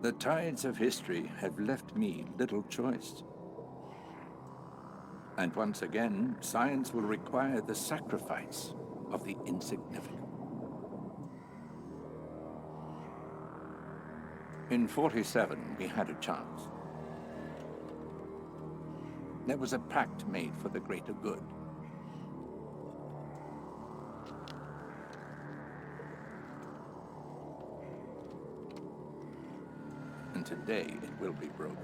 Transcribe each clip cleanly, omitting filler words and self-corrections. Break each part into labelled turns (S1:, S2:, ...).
S1: The tides of history have left me little choice. And once again, science will require the sacrifice of the insignificant. In 47, we had a chance. There was a pact made for the greater good. And today it will be broken.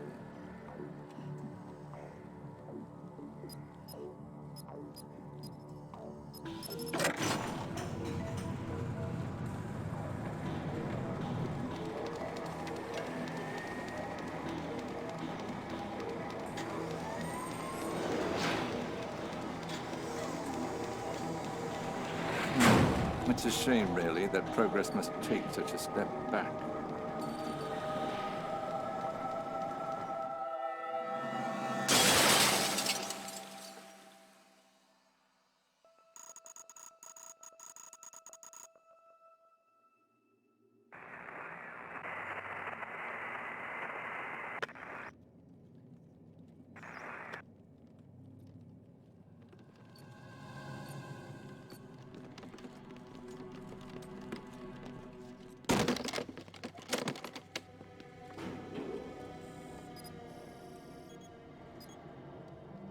S1: It's a shame, really, that progress must take such a step back.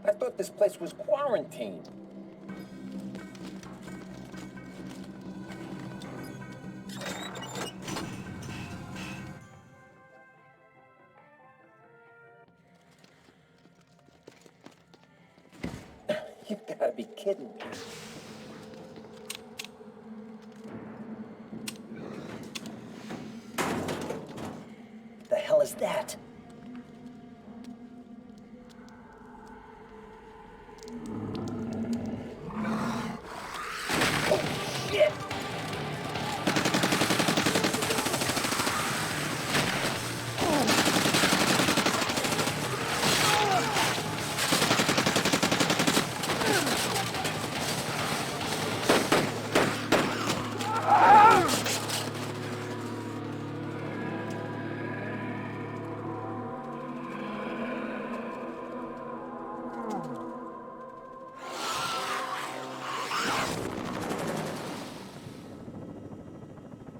S2: I thought this place was quarantined. You gotta be kidding me. The hell is that?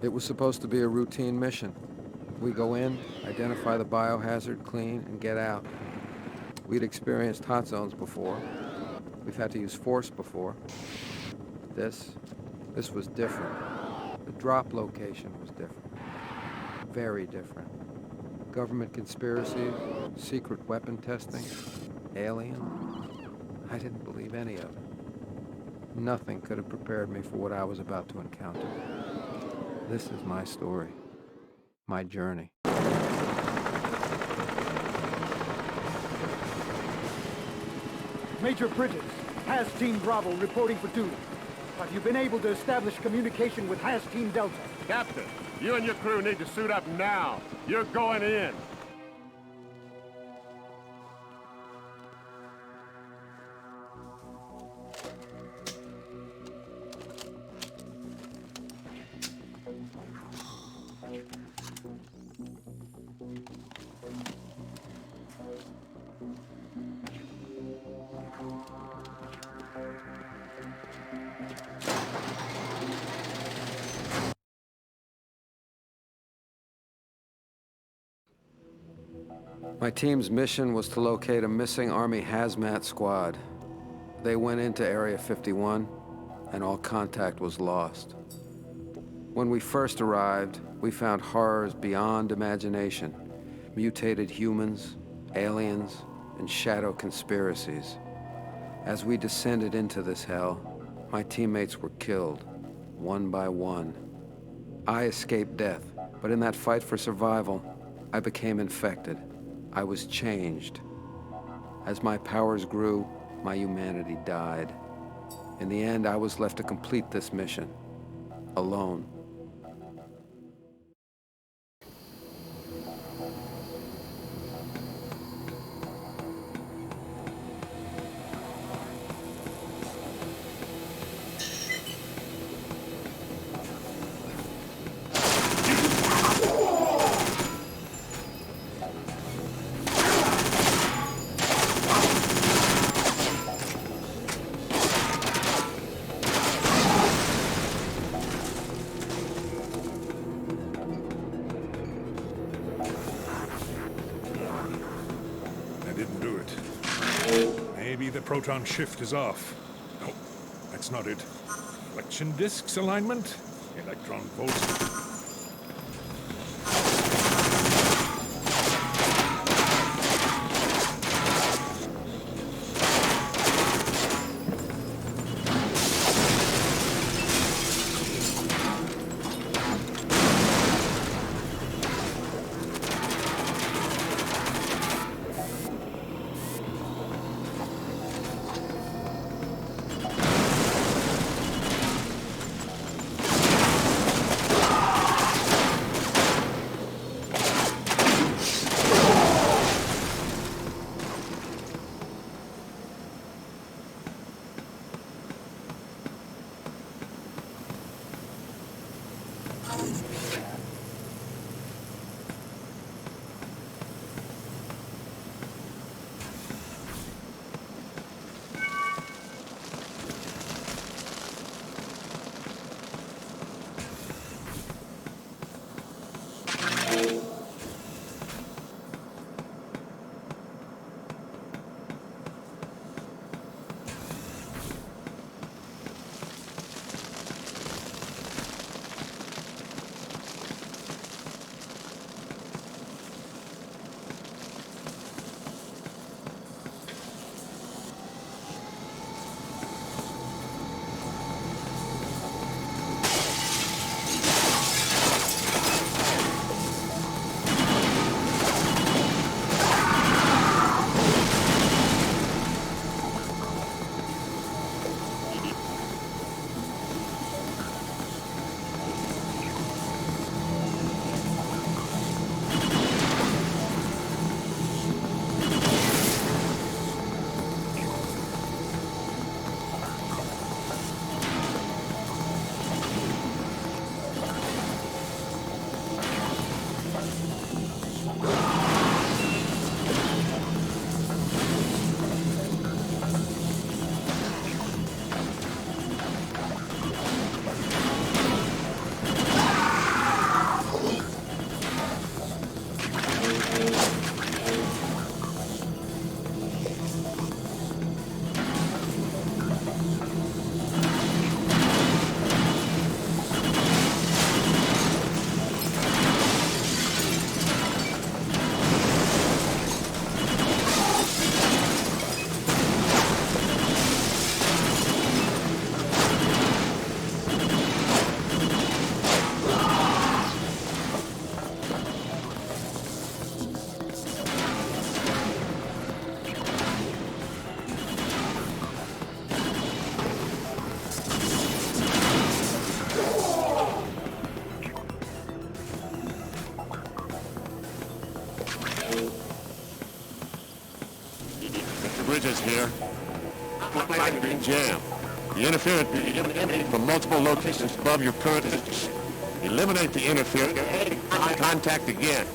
S3: It was supposed to be a routine mission. We go in, identify the biohazard, clean, and get out. We'd experienced hot zones before. We've had to use force before. This was different. The drop location was different. Very different. Government conspiracies, secret weapon testing, alien. I didn't believe any of it. Nothing could have prepared me for what I was about to encounter. This is my story, my journey.
S4: Major Bridges, Has Team Bravo reporting for duty. Have you been able to establish communication with Has Team Delta?
S5: Captain, you and your crew need to suit up now. You're going in.
S3: My team's mission was to locate a missing Army hazmat squad. They went into Area 51, and all contact was lost. When we first arrived, we found horrors beyond imagination. Mutated humans, aliens, and shadow conspiracies. As we descended into this hell, my teammates were killed, one by one. I escaped death, but in that fight for survival, I became infected. I was changed. As my powers grew, my humanity died. In the end, I was left to complete this mission, alone.
S6: Maybe the proton shift is off. No, that's not it. Flexion discs alignment? Electron volts.
S5: Bridges here. Line being jammed. The interference emanating from multiple locations above your current position. Eliminate the interference. Eye contact again.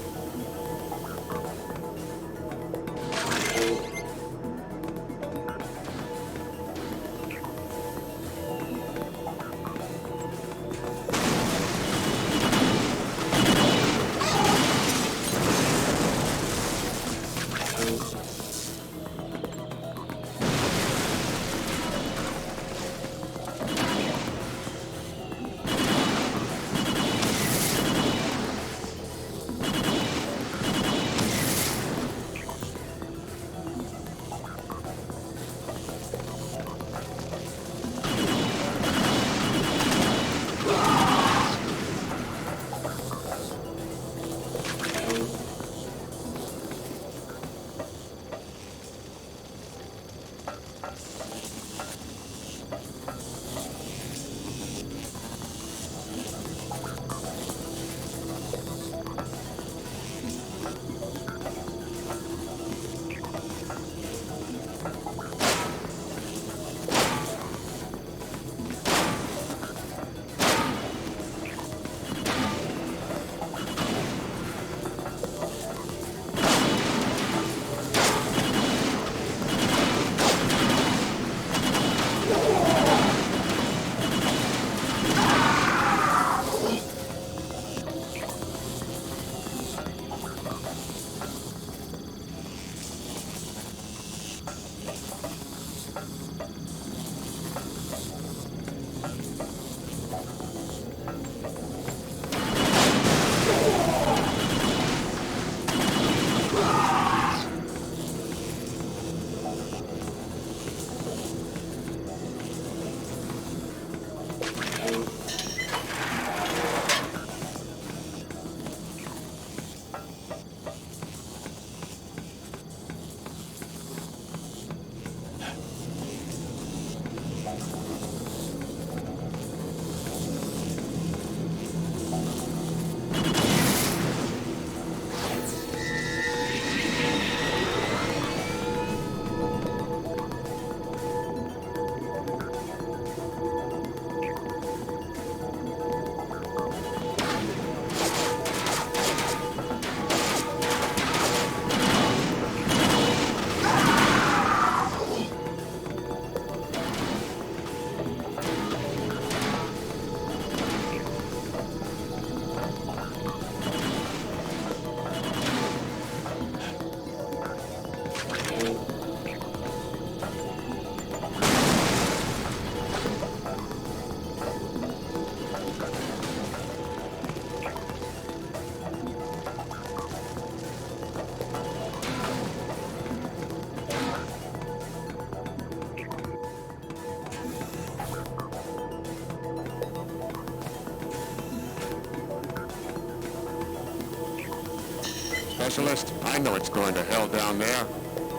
S5: specialist. I know it's going to hell down there.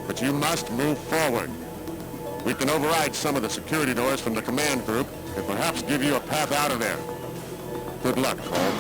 S5: But you must move forward. We can override some of the security doors from the command group and perhaps give you a path out of there. Good luck, Cole.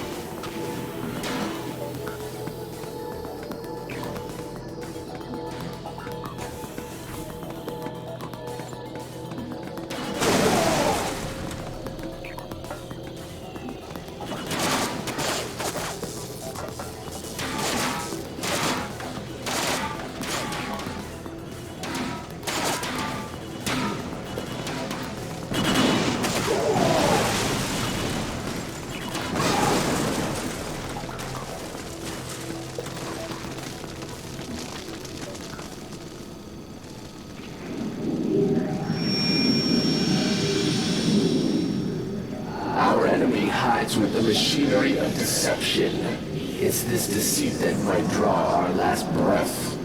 S7: With the machinery of deception. It's this deceit that might draw our last breath.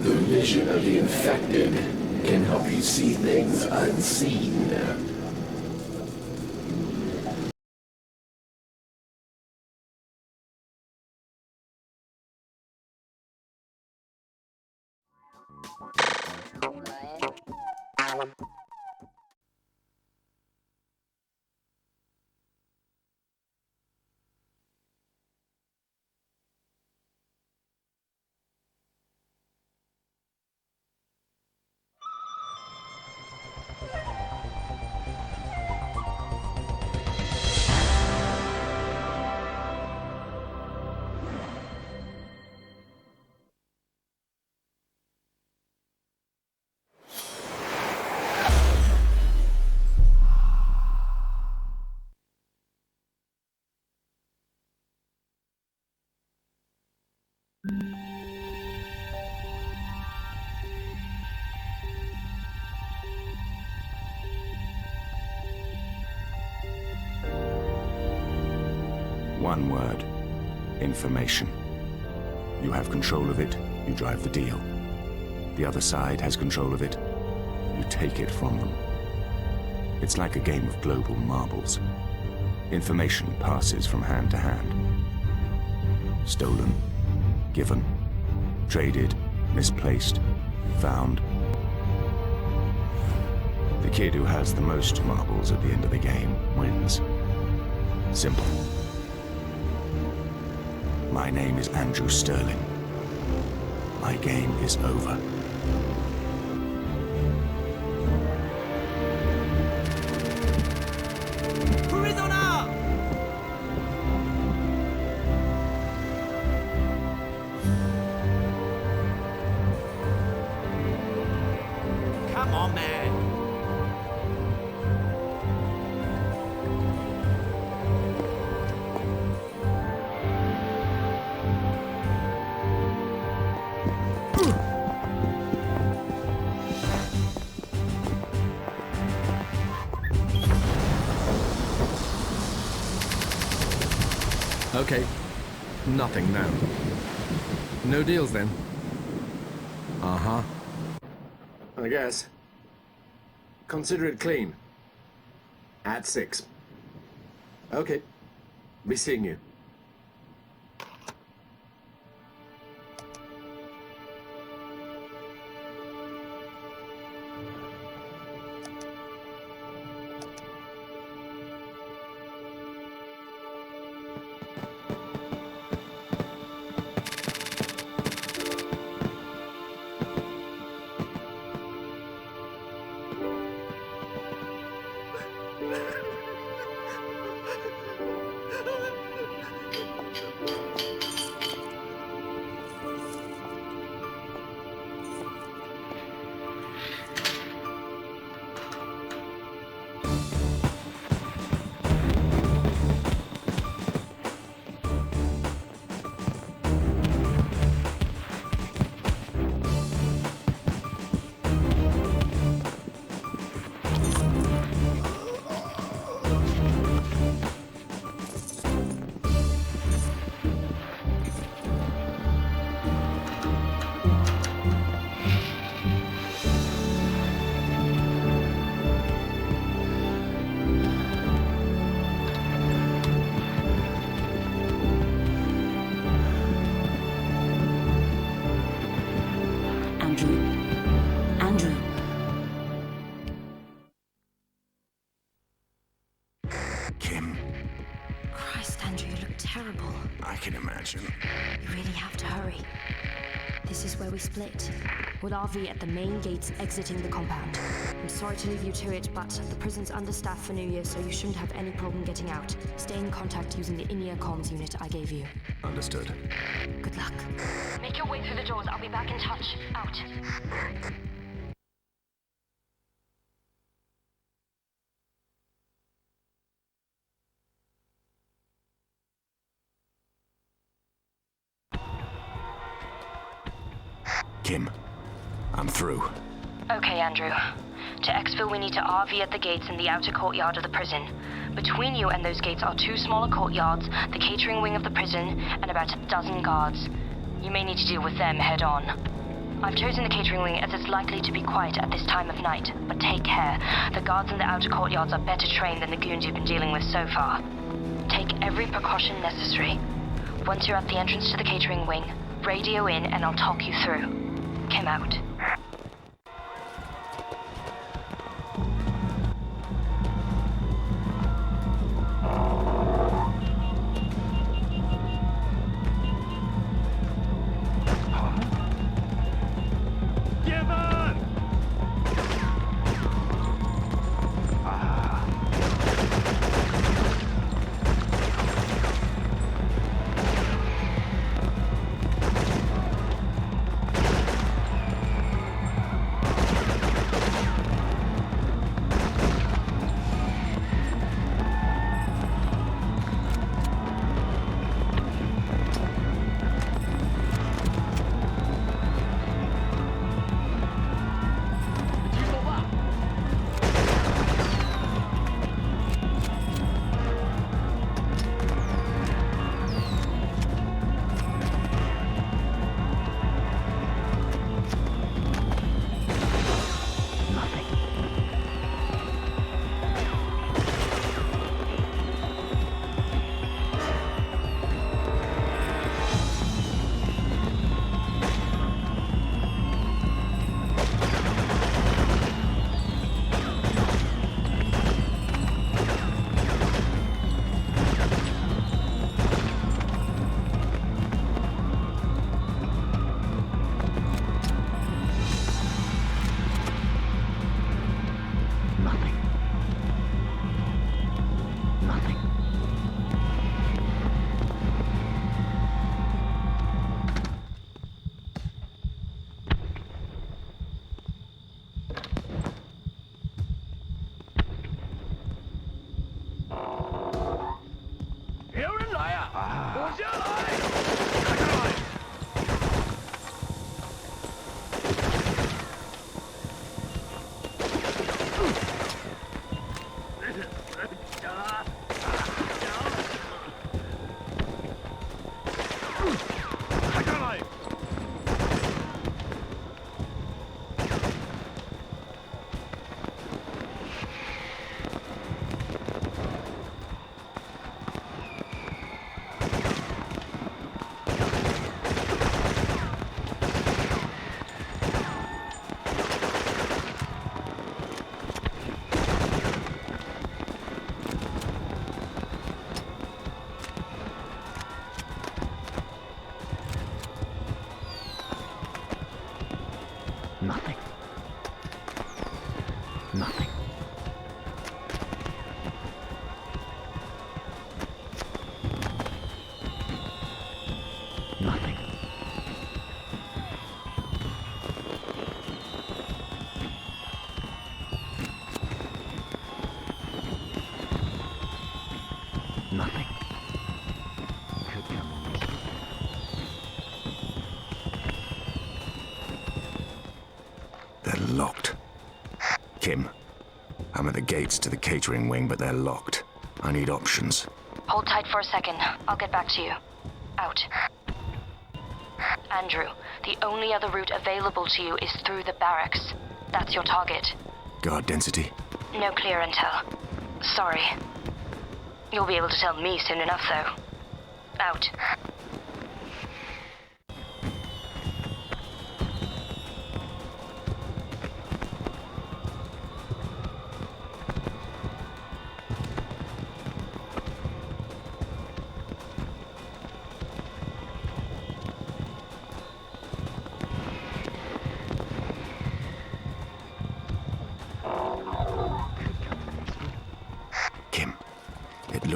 S7: The vision of the infected can help you see things unseen.
S8: One word. Information. You have control of it, you drive the deal. The other side has control of it, you take it from them. It's like a game of global marbles. Information passes from hand to hand. Stolen, given, traded, misplaced, found. The kid who has the most marbles at the end of the game wins. Simple. My name is Andrew Sterling. My game is over.
S9: Come on, man.
S10: Okay. Nothing now. No deals then? Uh-huh.
S11: I guess. Consider it clean. At 6. Okay. Be seeing you.
S12: terrible.
S8: I can imagine.
S12: You really have to hurry. This is where we split. We'll RV at the main gates exiting the compound. I'm sorry to leave you to it, but the prison's understaffed for New Year, so you shouldn't have any problem getting out. Stay in contact using the in-ear comms unit I gave you.
S8: Understood.
S12: Good luck. Make your way through the doors. I'll be back in touch. Out.
S8: Kim, I'm through.
S12: Okay, Andrew. To exfil, we need to RV at the gates in the outer courtyard of the prison. Between you and those gates are 2 smaller courtyards, the catering wing of the prison, and about a dozen guards. You may need to deal with them head on. I've chosen the catering wing as it's likely to be quiet at this time of night, but take care. The guards in the outer courtyards are better trained than the goons you've been dealing with so far. Take every precaution necessary. Once you're at the entrance to the catering wing, radio in and I'll talk you through. Kim out.
S7: Nothing. Nothing. Nothing. Nothing. Could come on.
S8: They're locked. Kim, I'm at the gates to the catering wing, but they're locked. I need options.
S12: Hold tight for a second. I'll get back to you. Out. Andrew, the only other route available to you is through the barracks. That's your target.
S8: Guard density?
S12: No clear intel. Sorry. You'll be able to tell me soon enough, though. Out.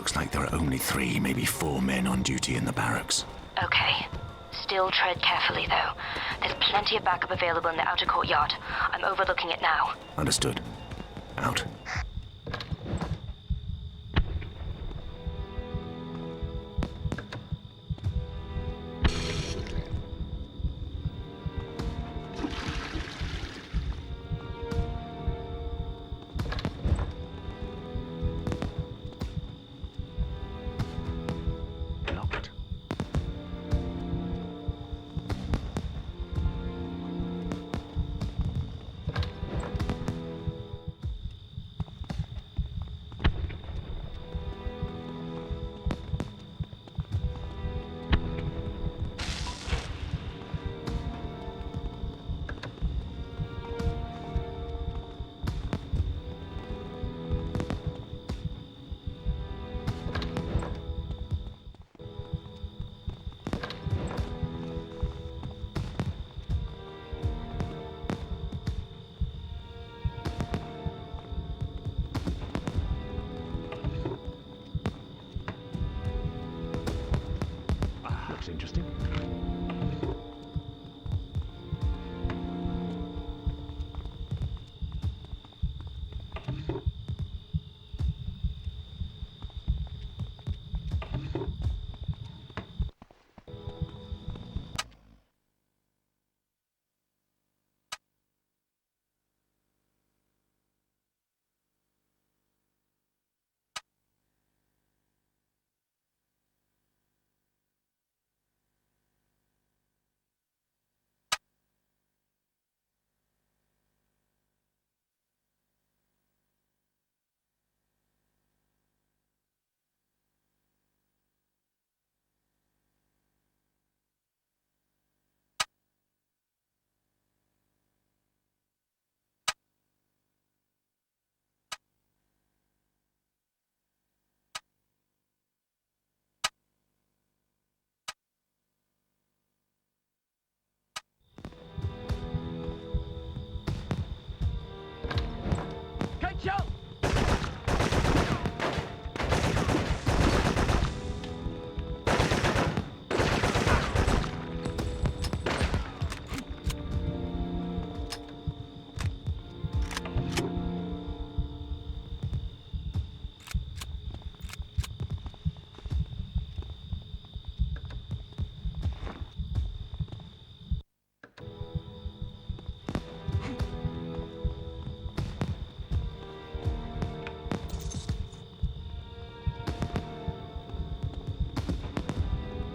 S8: Looks like there are only 3, maybe 4 men on duty in the barracks.
S12: Okay. Still tread carefully, though. There's plenty of backup available in the outer courtyard. I'm overlooking it now.
S8: Understood. Out.
S7: Locked. Looks interesting.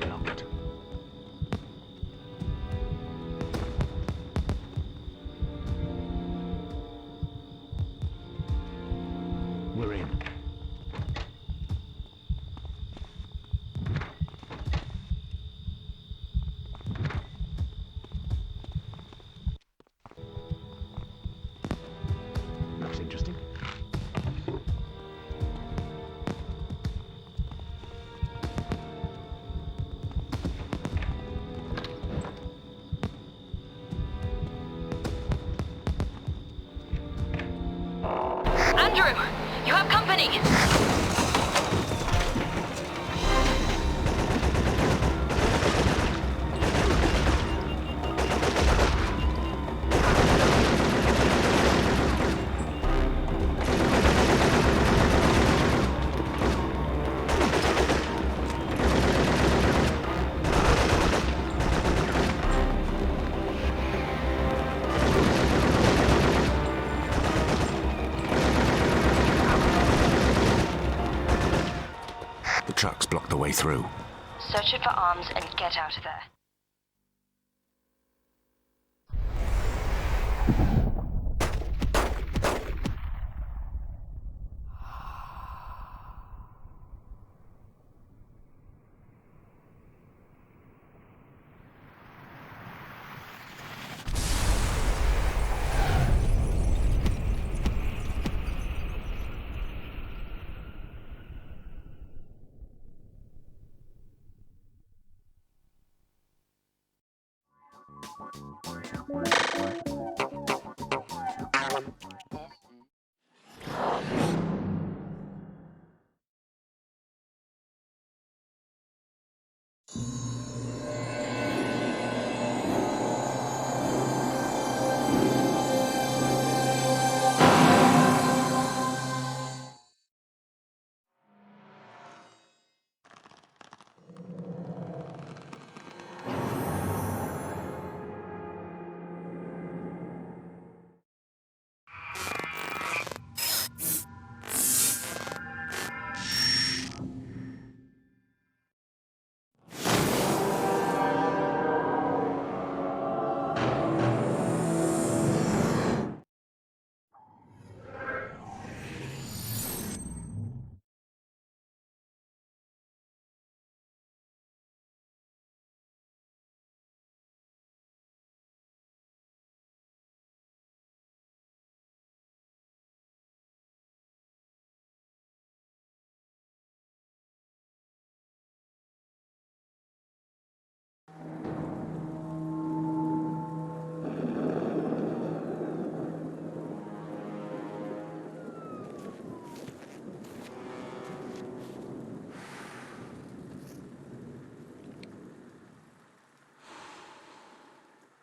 S7: Locked. We're in. Looks interesting.
S12: Andrew! You have company!
S8: The trucks block the way through.
S12: Search it for arms and get out of there.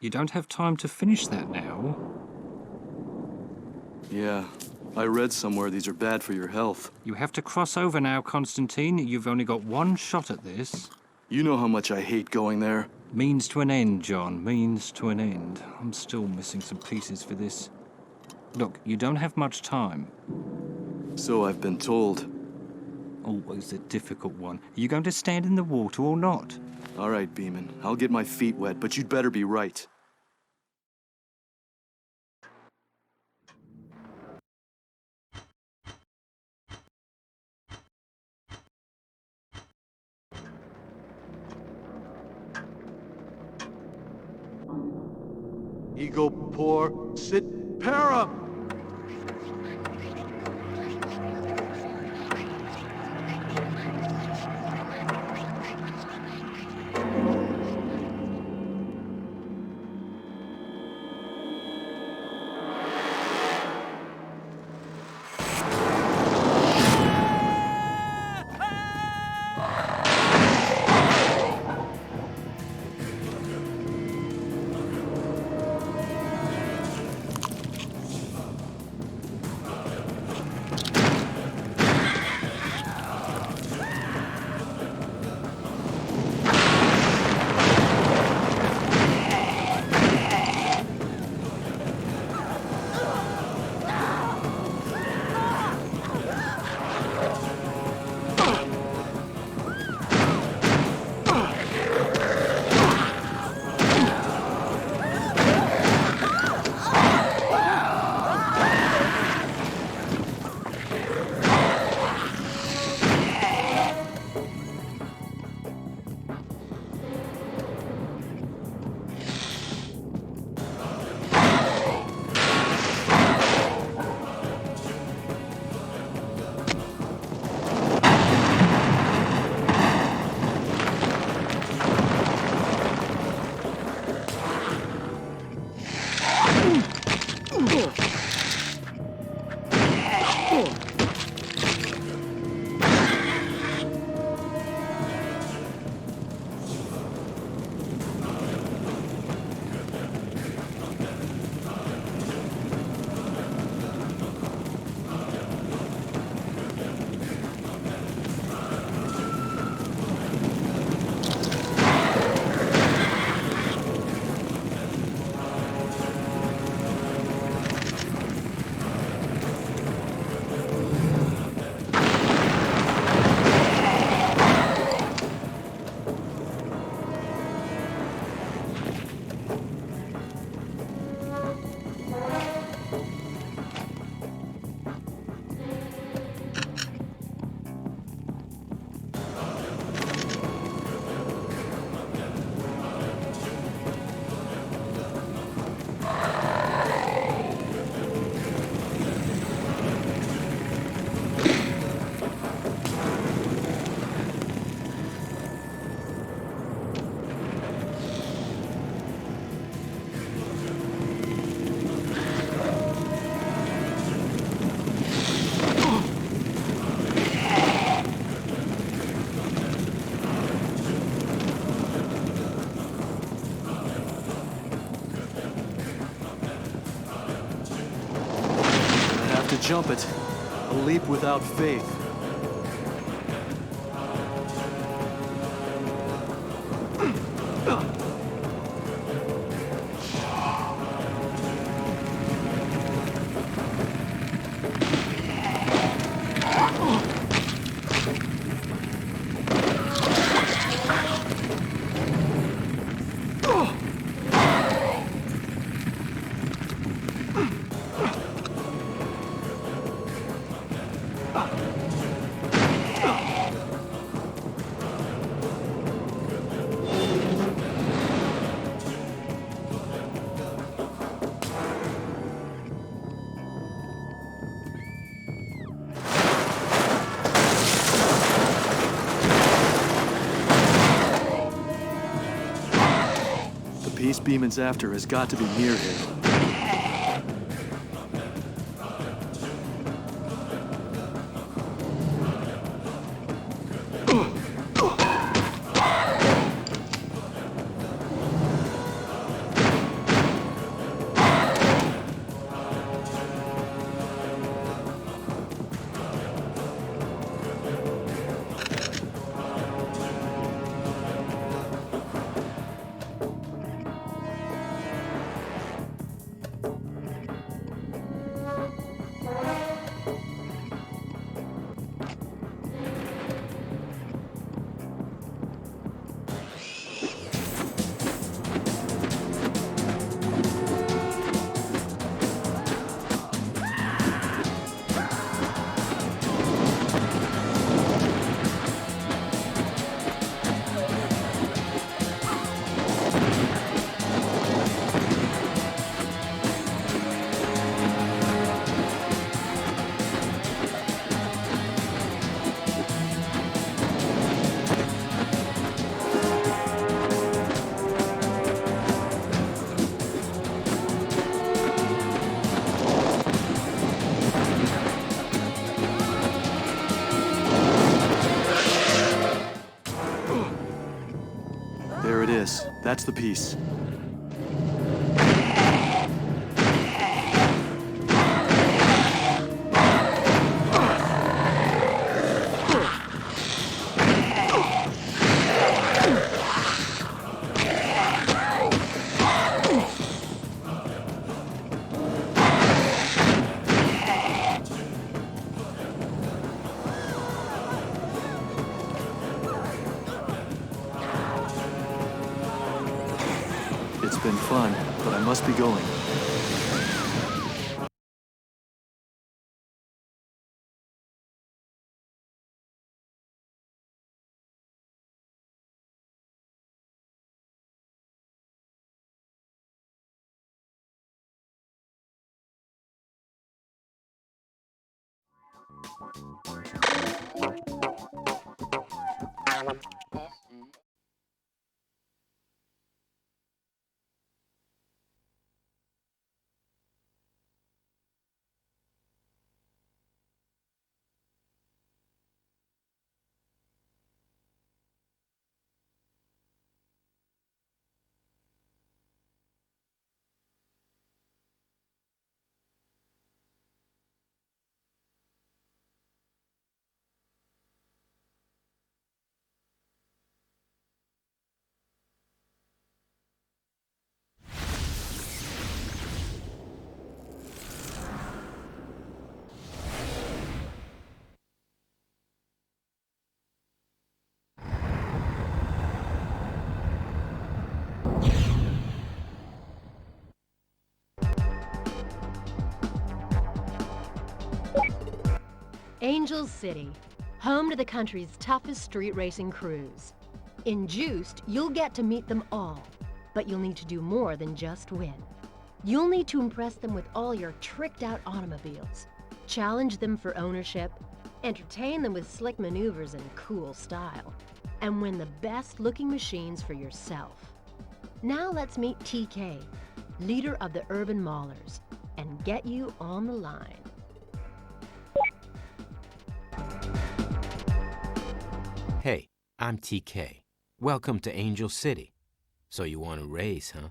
S13: You don't have time to finish that now.
S14: Yeah, I read somewhere these are bad for your health.
S13: You have to cross over now, Constantine. You've only got one shot at this.
S14: You know how much I hate going there.
S13: Means to an end, John. Means to an end. I'm still missing some pieces for this. Look, you don't have much time.
S14: So I've been told.
S13: Always a difficult one. Are you going to stand in the water or not?
S14: All right, Beeman. I'll get my feet wet, but you'd better be right. Ego poor, sit para! jump it. A leap without faith. The piece Beeman's after has got to be near here. There it is. That's the piece. It's been fun, but I must be going.
S15: Angel City, home to the country's toughest street racing crews. In Juiced, you'll get to meet them all, but you'll need to do more than just win. You'll need to impress them with all your tricked-out automobiles, challenge them for ownership, entertain them with slick maneuvers and cool style, and win the best-looking machines for yourself. Now let's meet TK, leader of the Urban Maulers, and get you on the line.
S16: Hey, I'm TK. Welcome to Angel City. So you want to race, huh?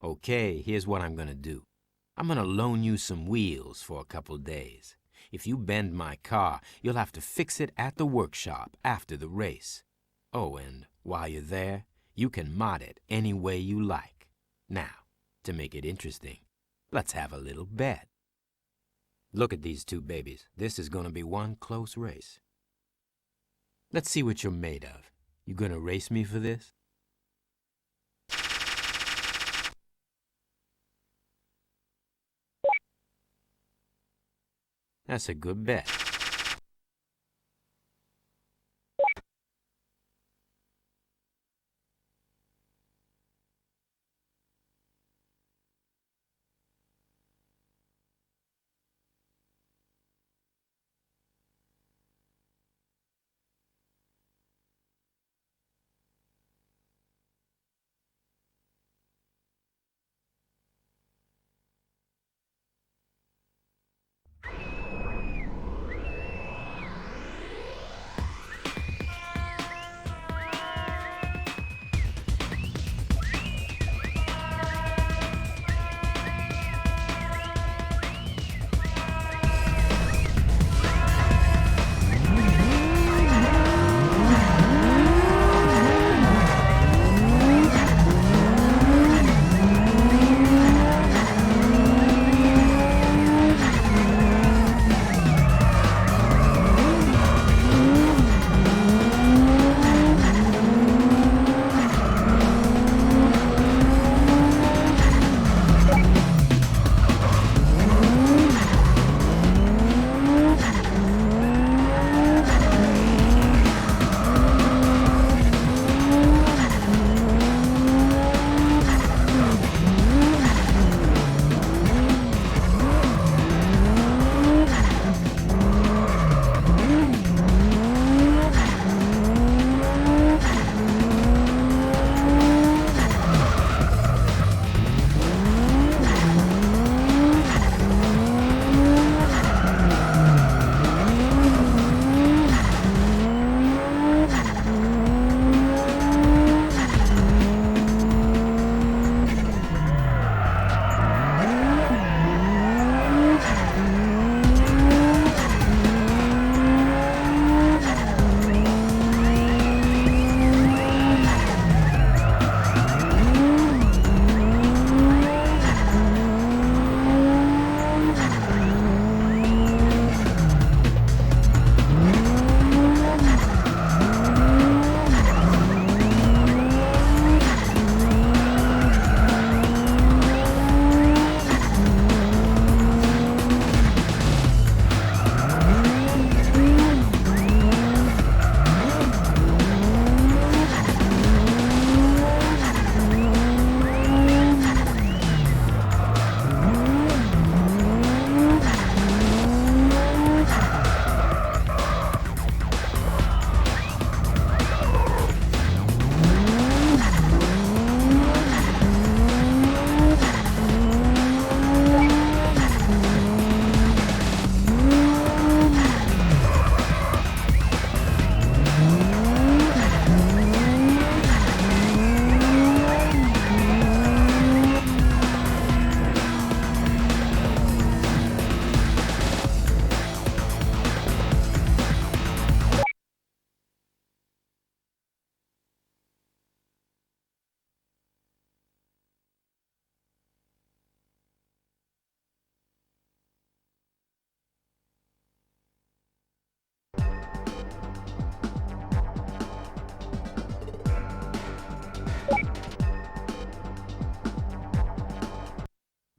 S16: Okay, here's what I'm gonna do. I'm gonna loan you some wheels for a couple days. If you bend my car, you'll have to fix it at the workshop after the race. Oh, and while you're there, you can mod it any way you like. Now, to make it interesting, let's have a little bet. Look at these two babies. This is gonna be one close race. Let's see what you're made of. You gonna race me for this? That's a good bet.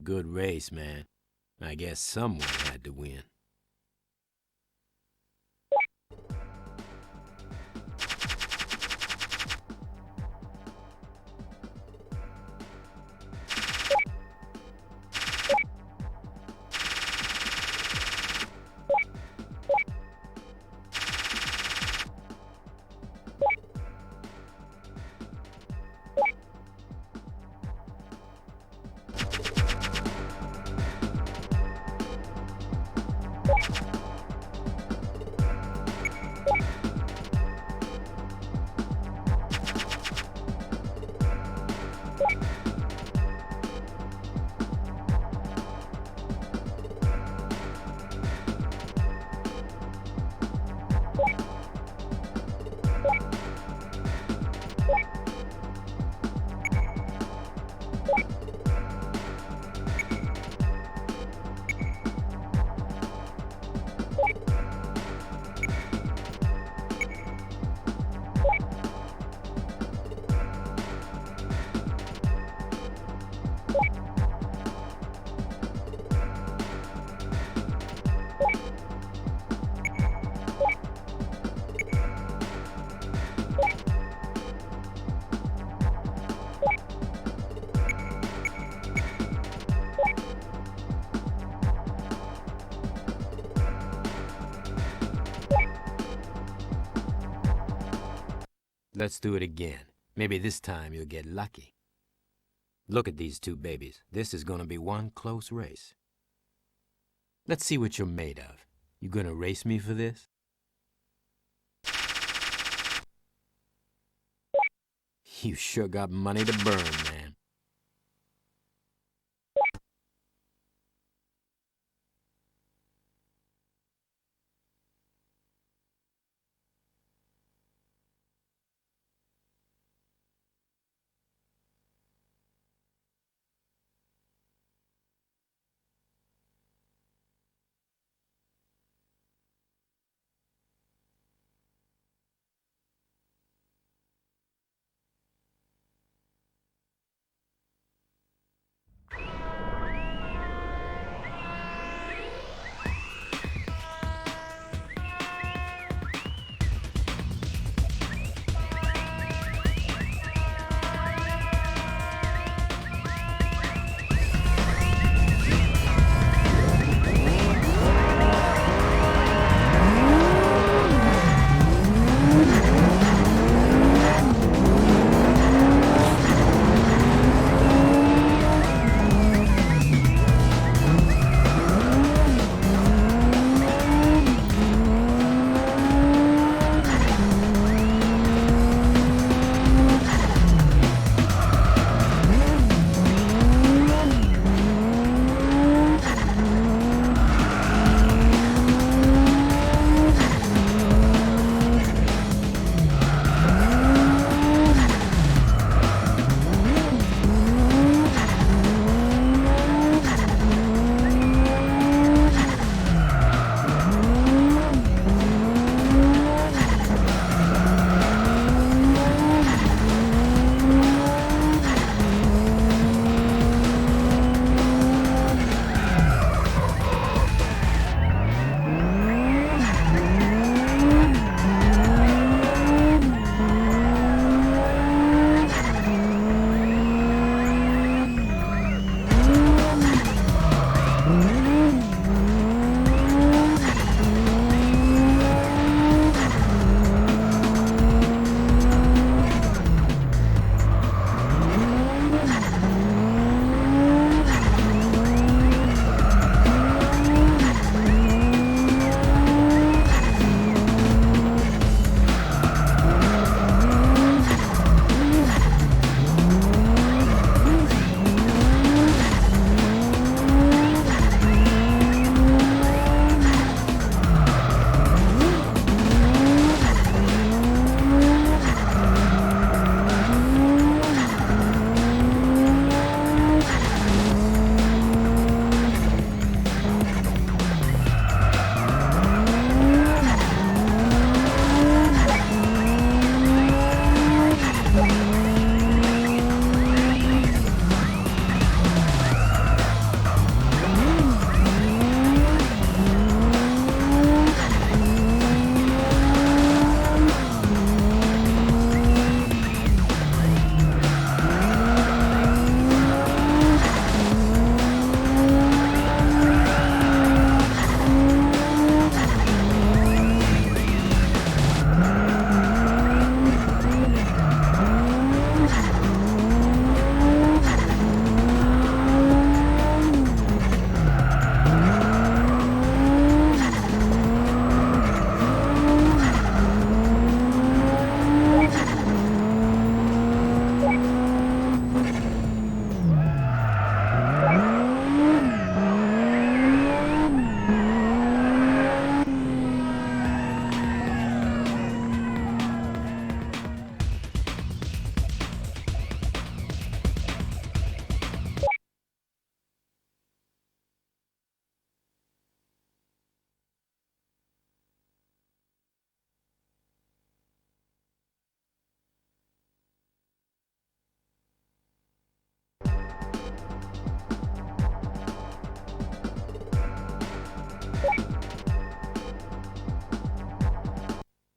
S16: Good race, man. I guess someone had to win. Let's do it again. Maybe this time you'll get lucky. Look at these two babies. This is gonna be one close race. Let's see what you're made of. You gonna race me for this? You sure got money to burn, man.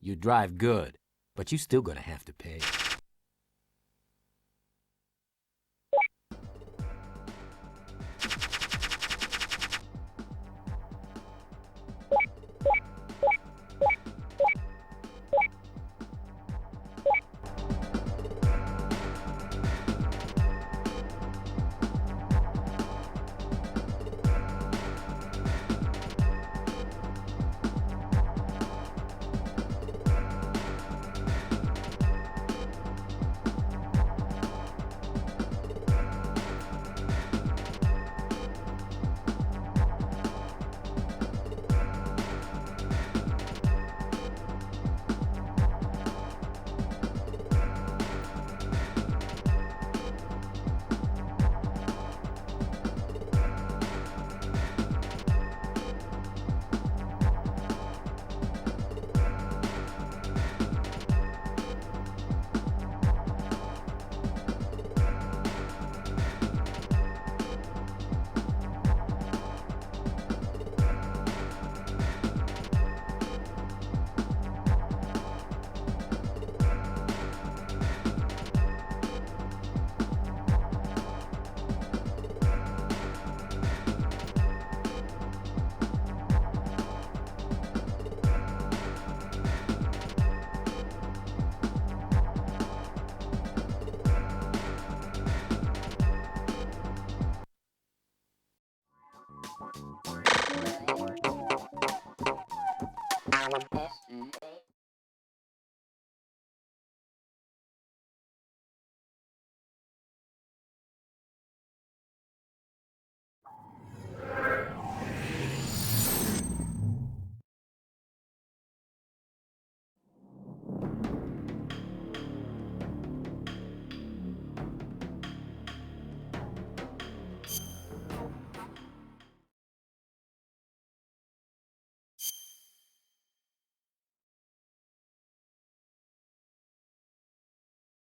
S16: You drive good, but you still gonna have to pay.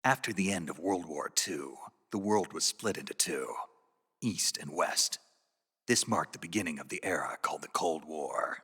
S17: After the end of World War II, the world was split into two, East and West. This marked the beginning of the era called the Cold War.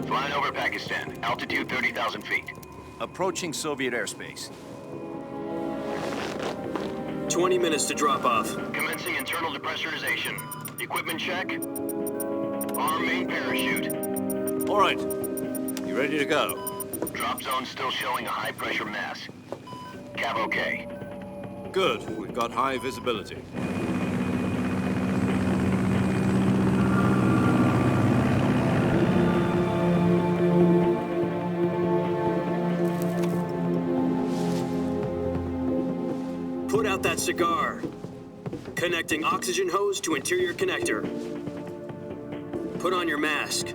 S18: Flying over Pakistan, altitude 30,000 feet.
S19: Approaching Soviet airspace.
S18: 20 minutes to drop off. Commencing internal depressurization. Equipment check. Arm main parachute.
S19: All right. You ready to go?
S18: Drop zone still showing a high pressure mass. Cav okay.
S19: Good. We've got high visibility.
S18: Put out that cigar. Connecting oxygen hose to interior connector. Put on your mask.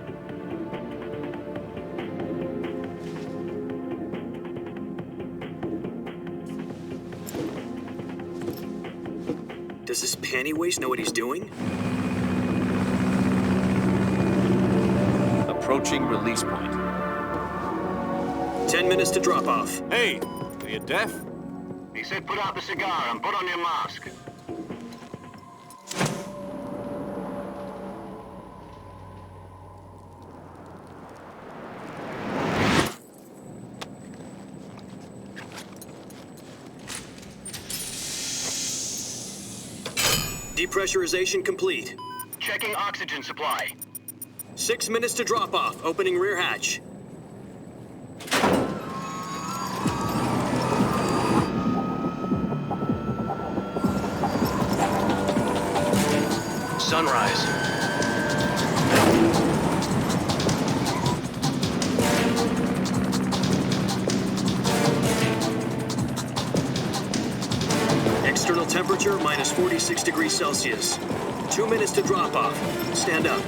S18: Does this panty waste know what he's doing?
S19: Approaching release point.
S18: 10 minutes to drop off.
S19: Hey, are you deaf?
S18: He said put out the cigar and put on your mask. Depressurization complete. Checking oxygen supply. 6 minutes to drop off. Opening rear hatch. Sunrise. External temperature minus 46 degrees Celsius. 2 minutes to drop off. Stand up.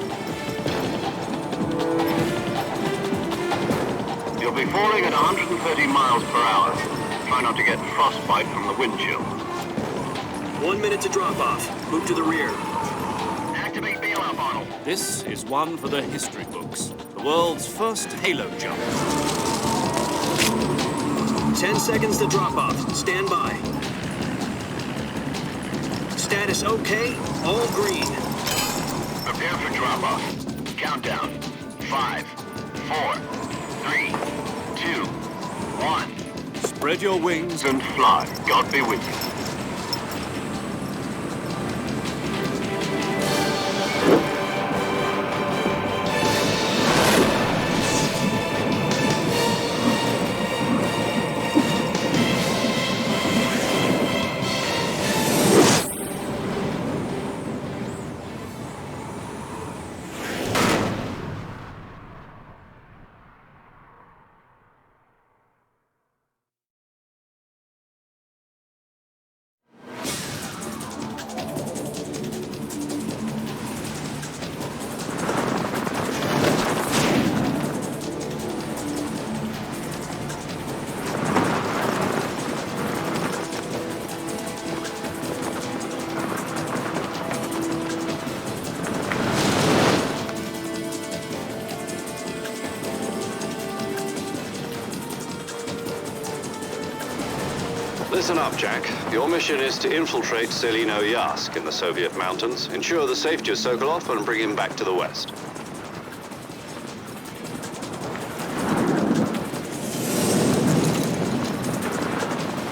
S18: You'll be falling at 130 miles per hour. Try not to get frostbite from the wind chill. 1 minute to drop off. Move to the rear. Activate bailout bottle.
S19: This is one for the history books. The world's first halo jump.
S18: 10 seconds to drop off. Stand by. Status okay, all green. Prepare for drop off. Countdown. 5, 4, 3, 2, 1.
S19: Spread your wings
S18: and fly. God be with you. Listen up, Jack. Your mission is to infiltrate Selino Yask in the Soviet mountains, ensure the safety of Sokolov, and bring him back to the West.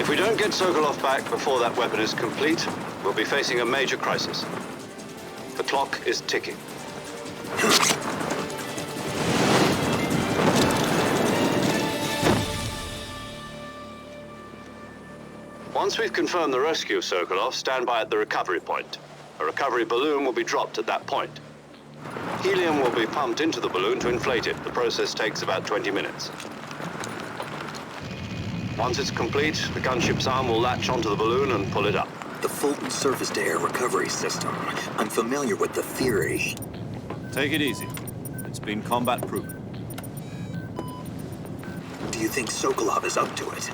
S18: If we don't get Sokolov back before that weapon is complete, we'll be facing a major crisis. The clock is ticking. Once we've confirmed the rescue of Sokolov, stand by at the recovery point. A recovery balloon will be dropped at that point. Helium will be pumped into the balloon to inflate it. The process takes about 20 minutes. Once it's complete, the gunship's arm will latch onto the balloon and pull it up.
S17: The Fulton surface-to-air recovery system. I'm familiar with the theory.
S19: Take it easy. It's been combat-proven.
S17: Do you think Sokolov is up to it?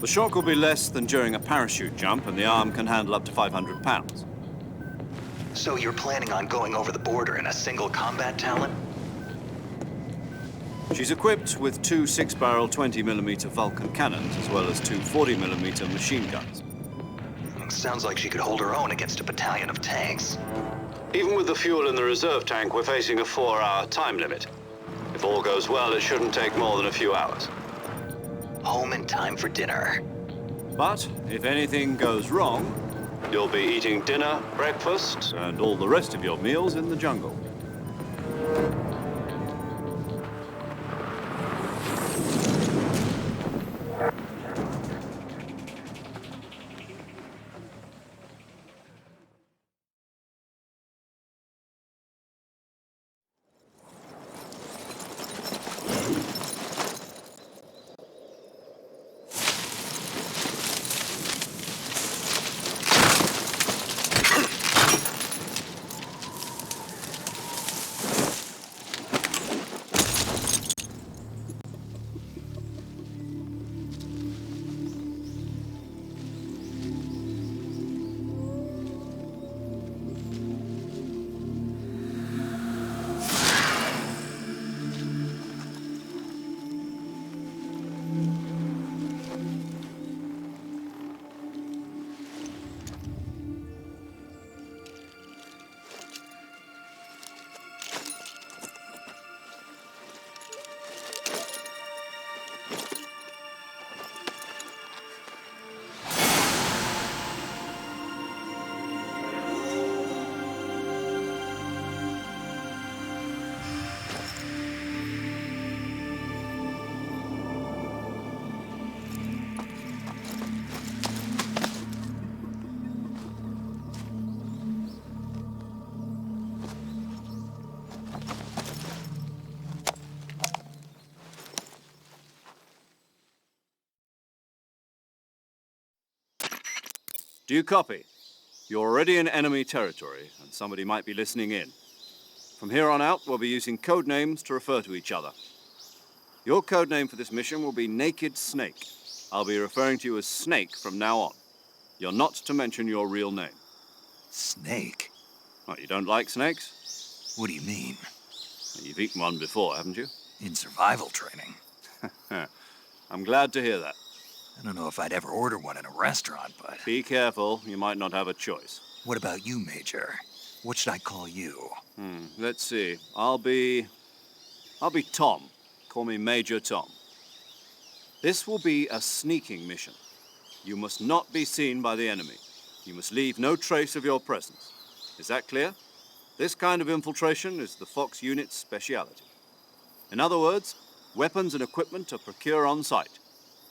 S19: The shock will be less than during a parachute jump, and the arm can handle up to 500 pounds.
S17: So you're planning on going over the border in a single combat talent?
S19: She's equipped with two 6-barrel 20mm Vulcan cannons, as well as two 40mm machine guns.
S17: Sounds like she could hold her own against a battalion of tanks.
S18: Even with the fuel in the reserve tank, we're facing a 4-hour time limit. If all goes well, it shouldn't take more than a few hours.
S17: Home in time for dinner.
S19: But if anything goes wrong,
S18: you'll be eating dinner, breakfast,
S19: and all the rest of your meals in the jungle. Do you copy? You're already in enemy territory, and somebody might be listening in. From here on out, we'll be using code names to refer to each other. Your code name for this mission will be Naked Snake. I'll be referring to you as Snake from now on. You're not to mention your real name.
S17: Snake?
S19: What, you don't like snakes?
S17: What do you mean?
S19: Well, you've eaten one before, haven't you?
S17: In survival training.
S19: I'm glad to hear that.
S17: I don't know if I'd ever order one in a restaurant, but...
S19: Be careful, you might not have a choice.
S17: What about you, Major? What should I call you?
S19: Let's see. I'll be Tom. Call me Major Tom. This will be a sneaking mission. You must not be seen by the enemy. You must leave no trace of your presence. Is that clear? This kind of infiltration is the Fox unit's speciality. In other words, weapons and equipment are procured on site.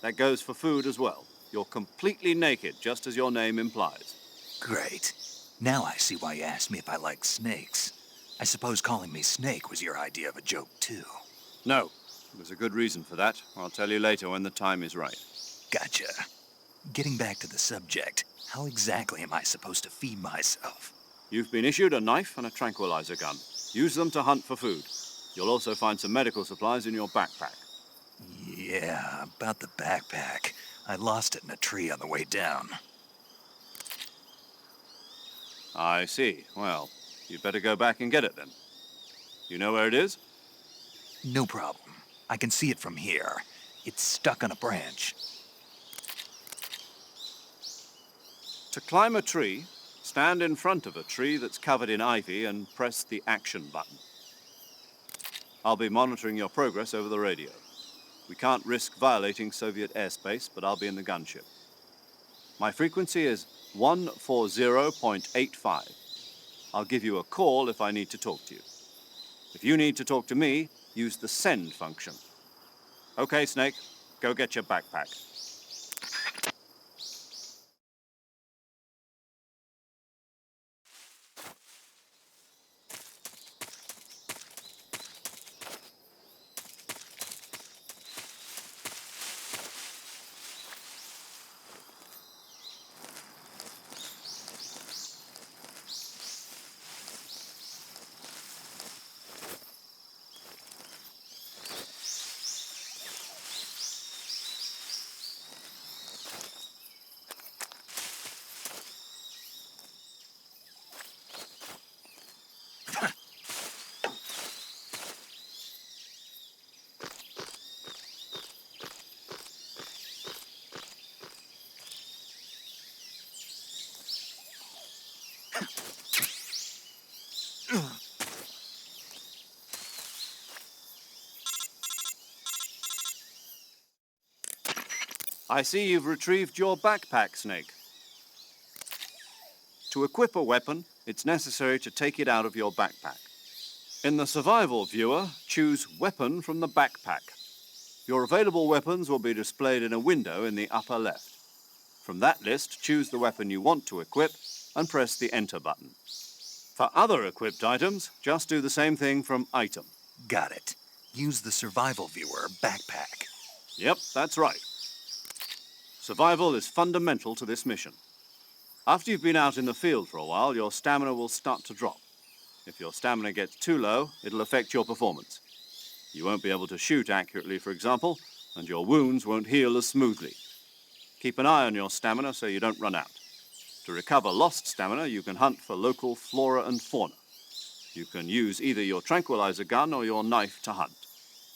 S19: That goes for food as well. You're completely naked, just as your name implies.
S17: Great. Now I see why you asked me if I like snakes. I suppose calling me Snake was your idea of a joke, too.
S19: No. There's a good reason for that. I'll tell you later when the time is right.
S17: Gotcha. Getting back to the subject, how exactly am I supposed to feed myself?
S19: You've been issued a knife and a tranquilizer gun. Use them to hunt for food. You'll also find some medical supplies in your backpack.
S17: Yeah, about the backpack. I lost it in a tree on the way down.
S19: I see. Well, you'd better go back and get it then. You know where it is?
S17: No problem. I can see it from here. It's stuck on a branch.
S19: To climb a tree, stand in front of a tree that's covered in ivy and press the action button. I'll be monitoring your progress over the radio. We can't risk violating Soviet airspace, but I'll be in the gunship. My frequency is 140.85. I'll give you a call if I need to talk to you. If you need to talk to me, use the send function. Okay, Snake, go get your backpack. I see you've retrieved your backpack, Snake. To equip a weapon, it's necessary to take it out of your backpack. In the survival viewer, choose Weapon from the backpack. Your available weapons will be displayed in a window in the upper left. From that list, choose the weapon you want to equip and press the Enter button. For other equipped items, just do the same thing from Item.
S17: Got it. Use the survival viewer backpack.
S19: Yep, that's right. Survival is fundamental to this mission. After you've been out in the field for a while, your stamina will start to drop. If your stamina gets too low, it'll affect your performance. You won't be able to shoot accurately, for example, and your wounds won't heal as smoothly. Keep an eye on your stamina so you don't run out. To recover lost stamina, you can hunt for local flora and fauna. You can use either your tranquilizer gun or your knife to hunt.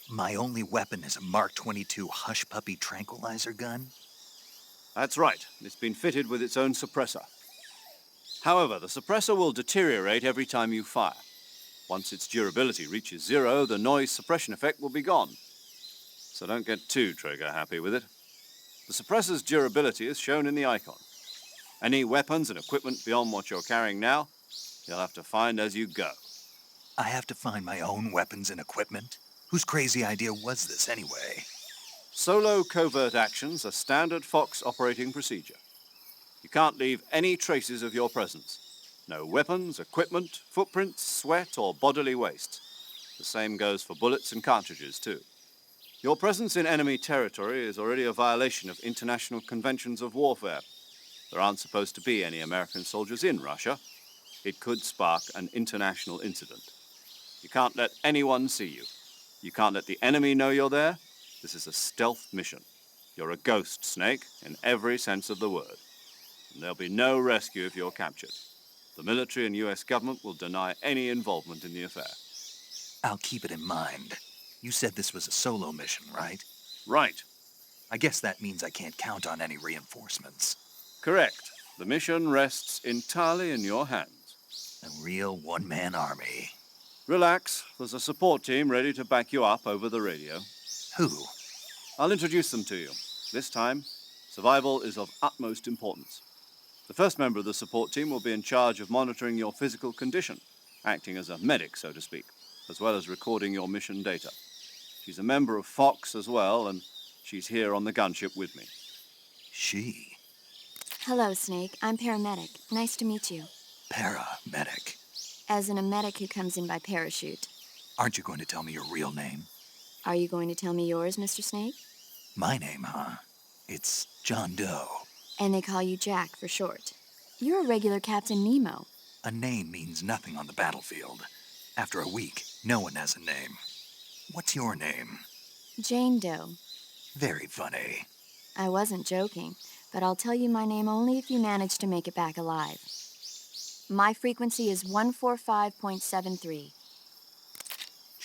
S17: My only weapon is a Mark 22 Hush Puppy tranquilizer gun?
S19: That's right. It's been fitted with its own suppressor. However, the suppressor will deteriorate every time you fire. Once its durability reaches 0, the noise suppression effect will be gone. So don't get too trigger-happy with it. The suppressor's durability is shown in the icon. Any weapons and equipment beyond what you're carrying now, you'll have to find as you go.
S17: I have to find my own weapons and equipment? Whose crazy idea was this anyway?
S19: Solo covert actions are standard Fox operating procedure. You can't leave any traces of your presence. No weapons, equipment, footprints, sweat, or bodily waste. The same goes for bullets and cartridges, too. Your presence in enemy territory is already a violation of international conventions of warfare. There aren't supposed to be any American soldiers in Russia. It could spark an international incident. You can't let anyone see you. You can't let the enemy know you're there. This is a stealth mission. You're a ghost, Snake, in every sense of the word. And there'll be no rescue if you're captured. The military and US government will deny any involvement in the affair.
S17: I'll keep it in mind. You said this was a solo mission, right?
S19: Right.
S17: I guess that means I can't count on any reinforcements.
S19: Correct. The mission rests entirely in your hands.
S17: A real one-man army.
S19: Relax. There's a support team ready to back you up over the radio.
S17: Who?
S19: I'll introduce them to you. This time, survival is of utmost importance. The first member of the support team will be in charge of monitoring your physical condition, acting as a medic, so to speak, as well as recording your mission data. She's a member of Fox as well, and she's here on the gunship with me.
S17: She?
S20: Hello, Snake. I'm paramedic. Nice to meet you.
S17: Paramedic.
S20: As in a medic who comes in by parachute.
S17: Aren't you going to tell me your real name?
S20: Are you going to tell me yours, Mr. Snake?
S17: My name, huh? It's John Doe.
S20: And they call you Jack for short. You're a regular Captain Nemo.
S17: A name means nothing on the battlefield. After a week, no one has a name. What's your name?
S20: Jane Doe.
S17: Very funny.
S20: I wasn't joking, but I'll tell you my name only if you manage to make it back alive. My frequency is 145.73.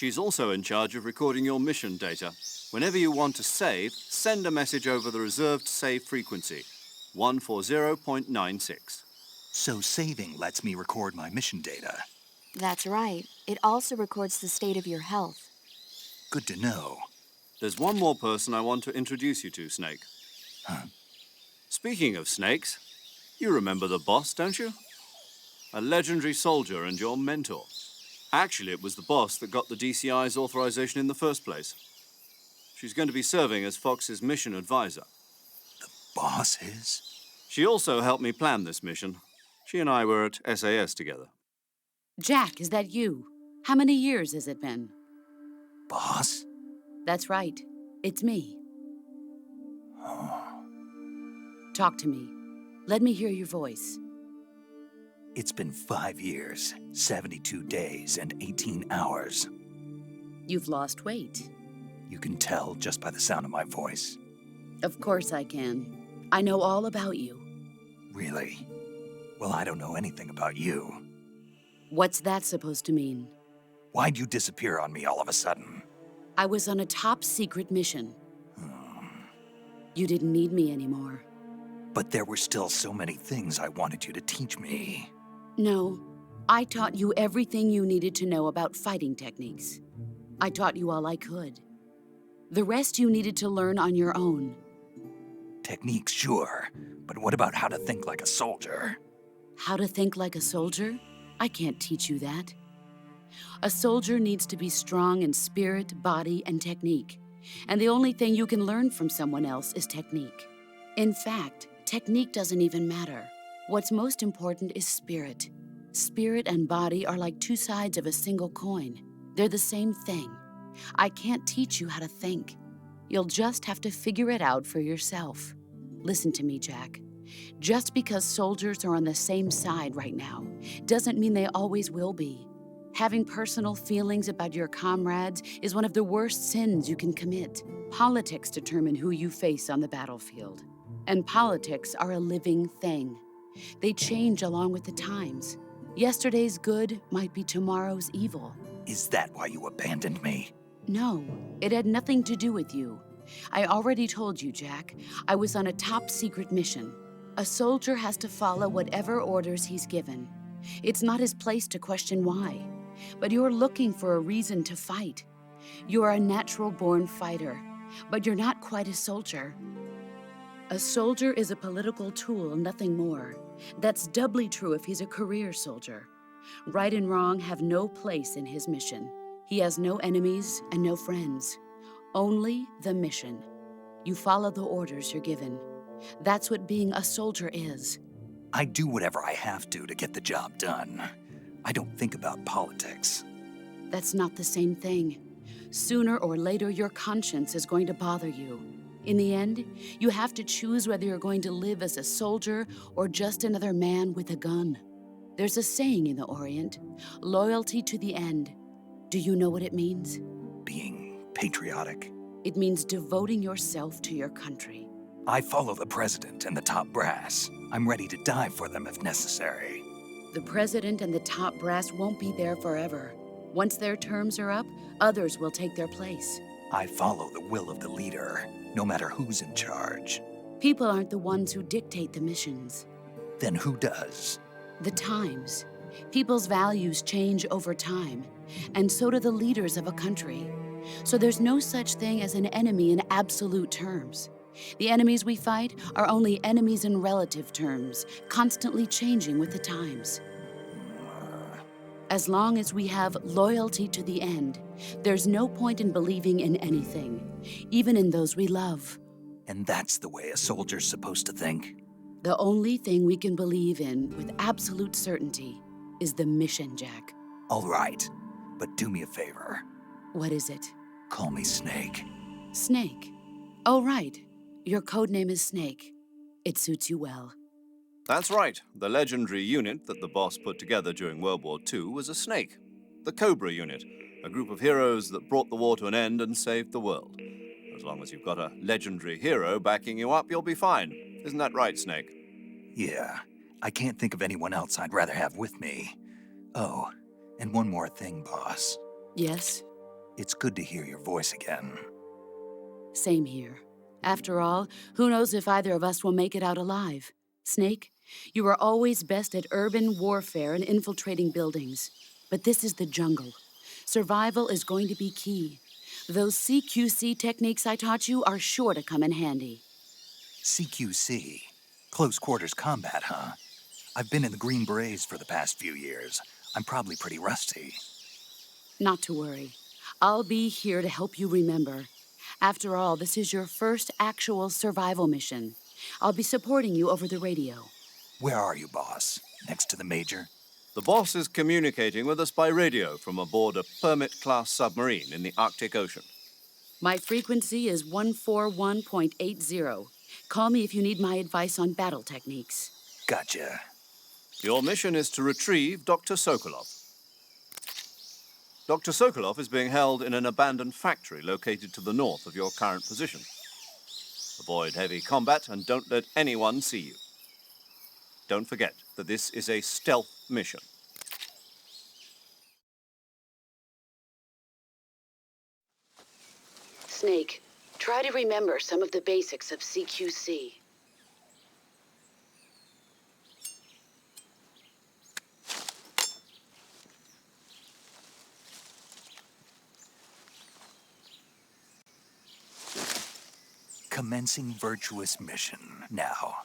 S19: She's also in charge of recording your mission data. Whenever you want to save, send a message over the reserved save frequency.
S18: 140.96.
S17: So saving lets me record my mission data.
S20: That's right. It also records the state of your health.
S17: Good to know.
S18: There's one more person I want to introduce you to, Snake.
S17: Huh?
S18: Speaking of snakes, you remember the boss, don't you? A legendary soldier and your mentor. Actually, it was the boss that got the DCI's authorization in the first place. She's going to be serving as Fox's mission advisor.
S17: The boss is?
S18: She also helped me plan this mission. She and I were at SAS together.
S21: Jack, is that you? How many years has it been?
S17: Boss?
S21: That's right. It's me.
S17: Oh.
S21: Talk to me. Let me hear your voice.
S17: It's been 5 years, 72 days, and 18 hours.
S21: You've lost weight.
S17: You can tell just by the sound of my voice.
S21: Of course I can. I know all about you.
S17: Really? Well, I don't know anything about you.
S21: What's that supposed to mean?
S17: Why'd you disappear on me all of a sudden?
S21: I was on a top-secret mission. You didn't need me anymore.
S17: But there were still so many things I wanted you to teach me.
S21: No, I taught you everything you needed to know about fighting techniques. I taught you all I could. The rest you needed to learn on your own.
S17: Techniques, sure. But what about how to think like a soldier?
S21: How to think like a soldier? I can't teach you that. A soldier needs to be strong in spirit, body, and technique. And the only thing you can learn from someone else is technique. In fact, technique doesn't even matter. What's most important is spirit. Spirit and body are like two sides of a single coin. They're the same thing. I can't teach you how to think. You'll just have to figure it out for yourself. Listen to me, Jack. Just because soldiers are on the same side right now doesn't mean they always will be. Having personal feelings about your comrades is one of the worst sins you can commit. Politics determine who you face on the battlefield. And politics are a living thing. They change along with the times. Yesterday's good might be tomorrow's evil.
S17: Is that why you abandoned me?
S21: No, it had nothing to do with you. I already told you, Jack. I was on a top-secret mission. A soldier has to follow whatever orders he's given. It's not his place to question why. But you're looking for a reason to fight. You're a natural-born fighter, but you're not quite a soldier. A soldier is a political tool, nothing more. That's doubly true if he's a career soldier. Right and wrong have no place in his mission. He has no enemies and no friends. Only the mission. You follow the orders you're given. That's what being a soldier is.
S17: I do whatever I have to get the job done. I don't think about politics.
S21: That's not the same thing. Sooner or later, your conscience is going to bother you. In the end, you have to choose whether you're going to live as a soldier or just another man with a gun. There's a saying in the Orient, loyalty to the end. Do you know what it means?
S17: Being patriotic.
S21: It means devoting yourself to your country.
S17: I follow the president and the top brass. I'm ready to die for them if necessary.
S21: The president and the top brass won't be there forever. Once their terms are up, others will take their place.
S17: I follow the will of the leader, no matter who's in charge.
S21: People aren't the ones who dictate the missions.
S17: Then who does?
S21: The times. People's values change over time, and so do the leaders of a country. So there's no such thing as an enemy in absolute terms. The enemies we fight are only enemies in relative terms, constantly changing with the times. As long as we have loyalty to the end, there's no point in believing in anything, even in those we love.
S17: And that's the way a soldier's supposed to think?
S21: The only thing we can believe in with absolute certainty is the mission, Jack.
S17: All right, but do me a favor.
S21: What is it?
S17: Call me Snake.
S21: Snake? Oh, right. Your code name is Snake. It suits you well.
S18: That's right. The legendary unit that the boss put together during World War II was a snake. The Cobra unit, a group of heroes that brought the war to an end and saved the world. As long as you've got a legendary hero backing you up, you'll be fine. Isn't that right, Snake?
S17: Yeah. I can't think of anyone else I'd rather have with me. Oh, and one more thing, boss.
S21: Yes?
S17: It's good to hear your voice again.
S21: Same here. After all, who knows if either of us will make it out alive? Snake, you are always best at urban warfare and infiltrating buildings. But this is the jungle. Survival is going to be key. Those CQC techniques I taught you are sure to come in handy.
S17: CQC? Close quarters combat, huh? I've been in the Green Berets for the past few years. I'm probably pretty rusty.
S21: Not to worry. I'll be here to help you remember. After all, this is your first actual survival mission. I'll be supporting you over the radio.
S17: Where are you, boss? Next to the Major?
S19: The boss is communicating with us by radio from aboard a Permit-class submarine in the Arctic Ocean.
S21: My frequency is 141.80. Call me if you need my advice on battle techniques.
S17: Gotcha.
S19: Your mission is to retrieve Dr. Sokolov. Dr. Sokolov is being held in an abandoned factory located to the north of your current position. Avoid heavy combat and don't let anyone see you. Don't forget that this is a stealth mission.
S21: Snake, try to remember some of the basics of CQC.
S17: Commencing virtuous mission now.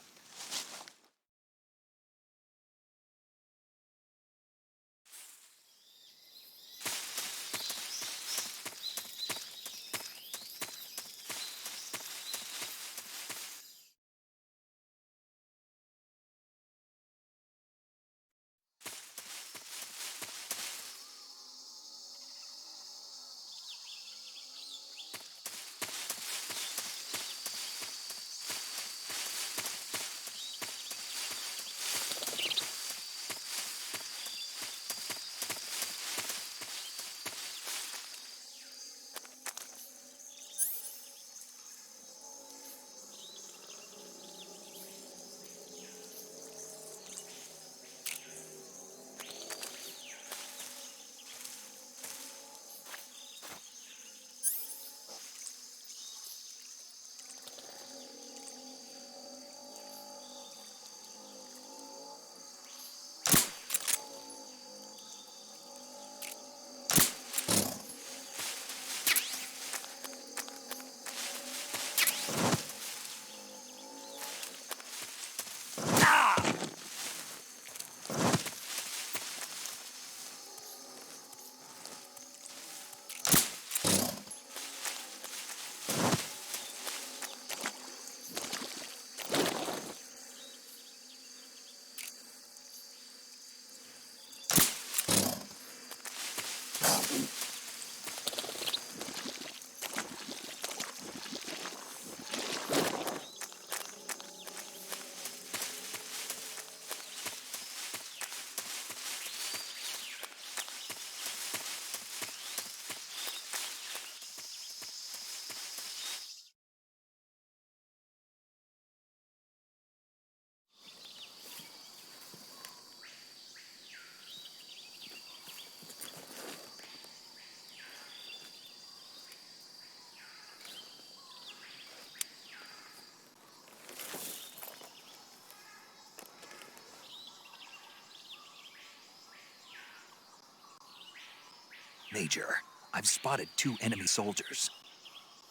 S17: Major, I've spotted 2 enemy soldiers.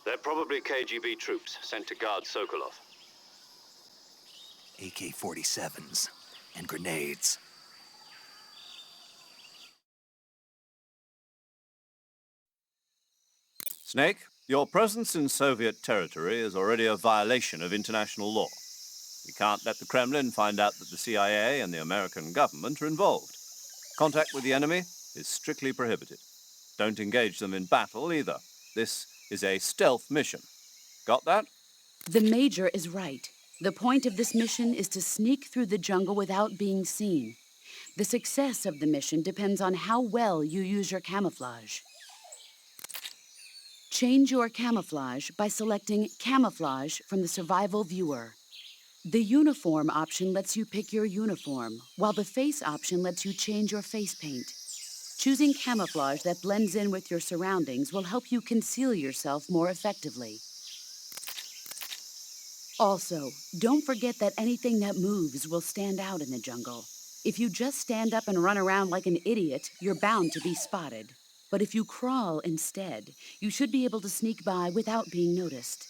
S18: They're probably KGB troops sent to guard Sokolov.
S17: AK-47s and grenades.
S19: Snake, your presence in Soviet territory is already a violation of international law. We can't let the Kremlin find out that the CIA and the American government are involved. Contact with the enemy is strictly prohibited. Don't engage them in battle either. This is a stealth mission. Got that?
S21: The Major is right. The point of this mission is to sneak through the jungle without being seen. The success of the mission depends on how well you use your camouflage. Change your camouflage by selecting Camouflage from the Survival Viewer. The Uniform option lets you pick your uniform, while the Face option lets you change your face paint. Choosing camouflage that blends in with your surroundings will help you conceal yourself more effectively. Also, don't forget that anything that moves will stand out in the jungle. If you just stand up and run around like an idiot, you're bound to be spotted. But if you crawl instead, you should be able to sneak by without being noticed.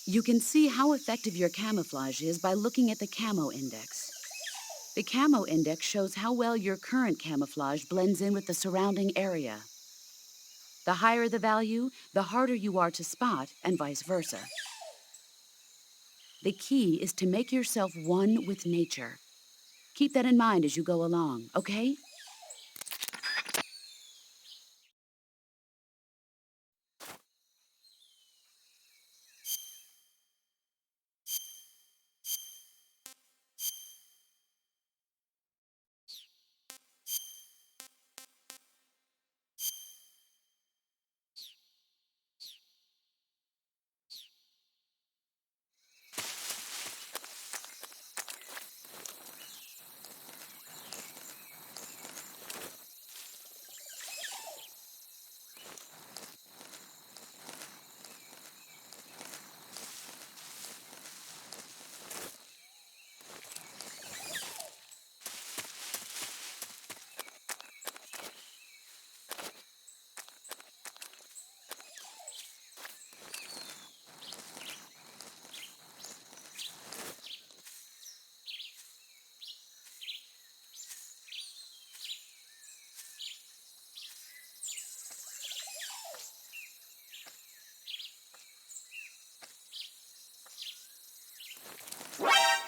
S21: You can see how effective your camouflage is by looking at the camo index. The camo index shows how well your current camouflage blends in with the surrounding area. The higher the value, the harder you are to spot, and vice versa. The key is to make yourself one with nature. Keep that in mind as you go along, okay?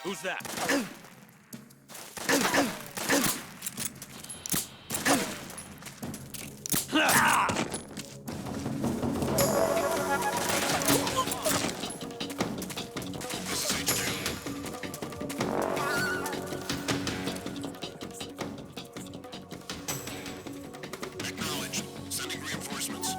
S9: Who's that?
S5: Acknowledged. Sending reinforcements.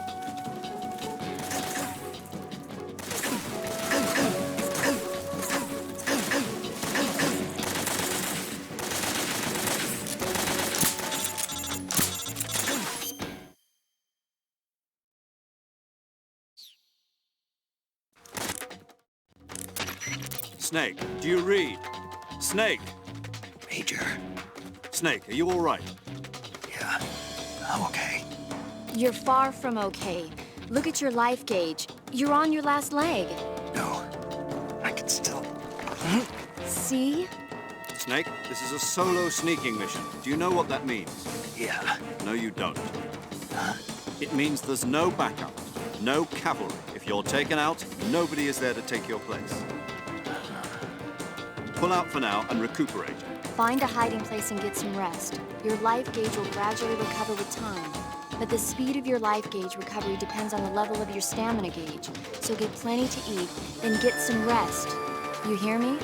S19: Snake, do you read? Snake!
S17: Major.
S19: Snake, are you all right?
S17: Yeah, I'm okay.
S20: You're far from okay. Look at your life gauge. You're on your last leg.
S17: No, I can still...
S20: See?
S19: Snake, this is a solo sneaking mission. Do you know what that means?
S17: Yeah.
S19: No, you don't.
S17: Huh?
S19: It means there's no backup, no cavalry. If you're taken out, nobody is there to take your place. Pull out for now and recuperate.
S20: Find a hiding place and get some rest. Your life gauge will gradually recover with time. But the speed of your life gauge recovery depends on the level of your stamina gauge. So get plenty to eat, then get some rest. You hear me?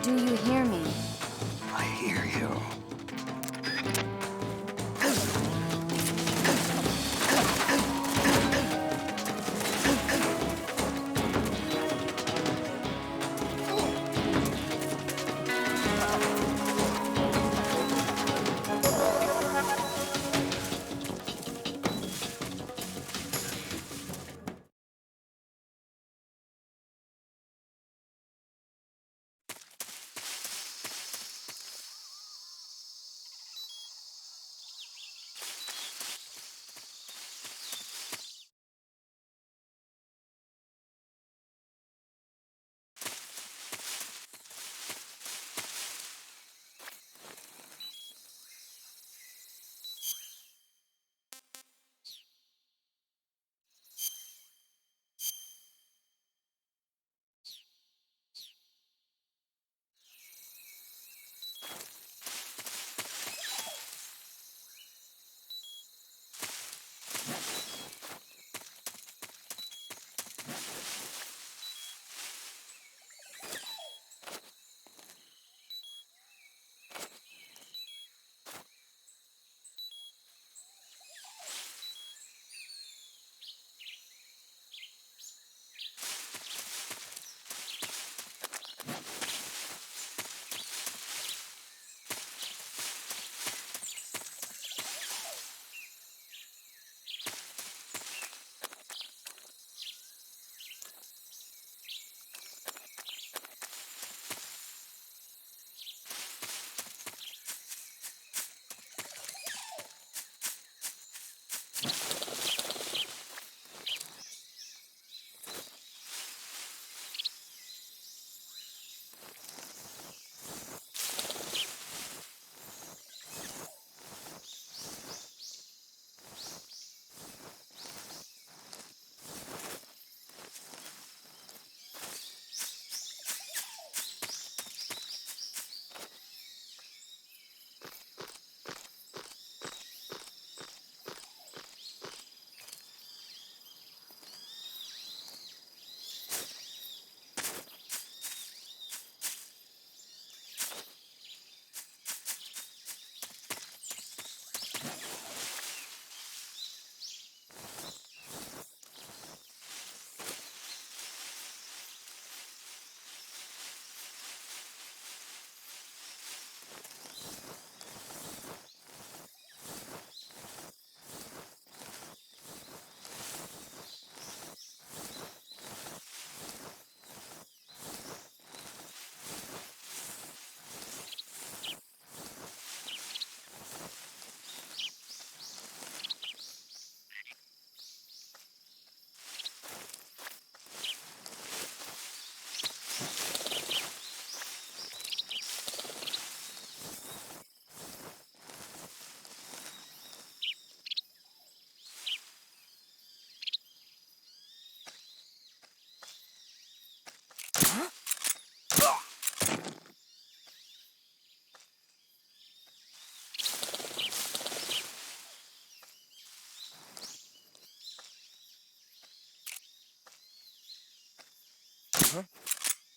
S20: Do you hear me?
S17: I hear you.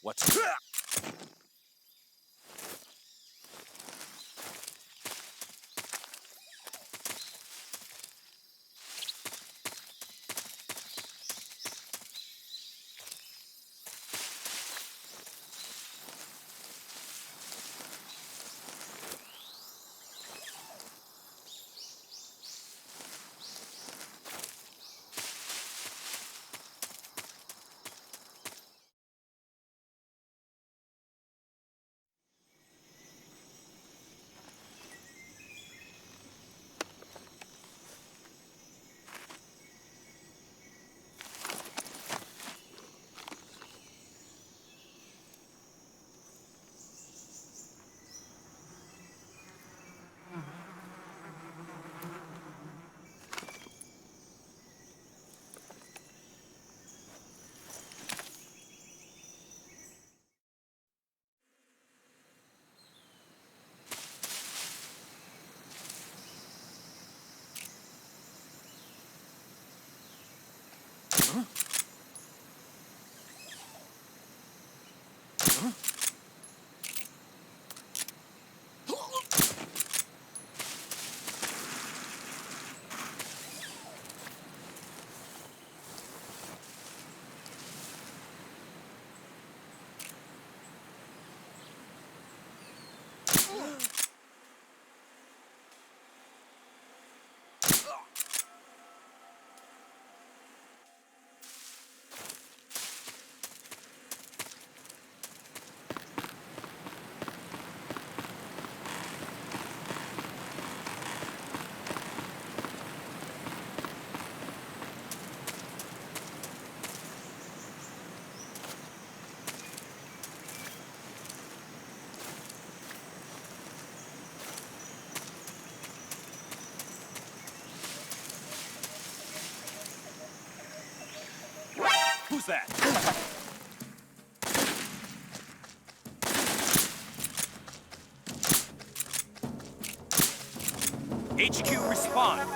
S19: What's... Who's that? HQ, respond!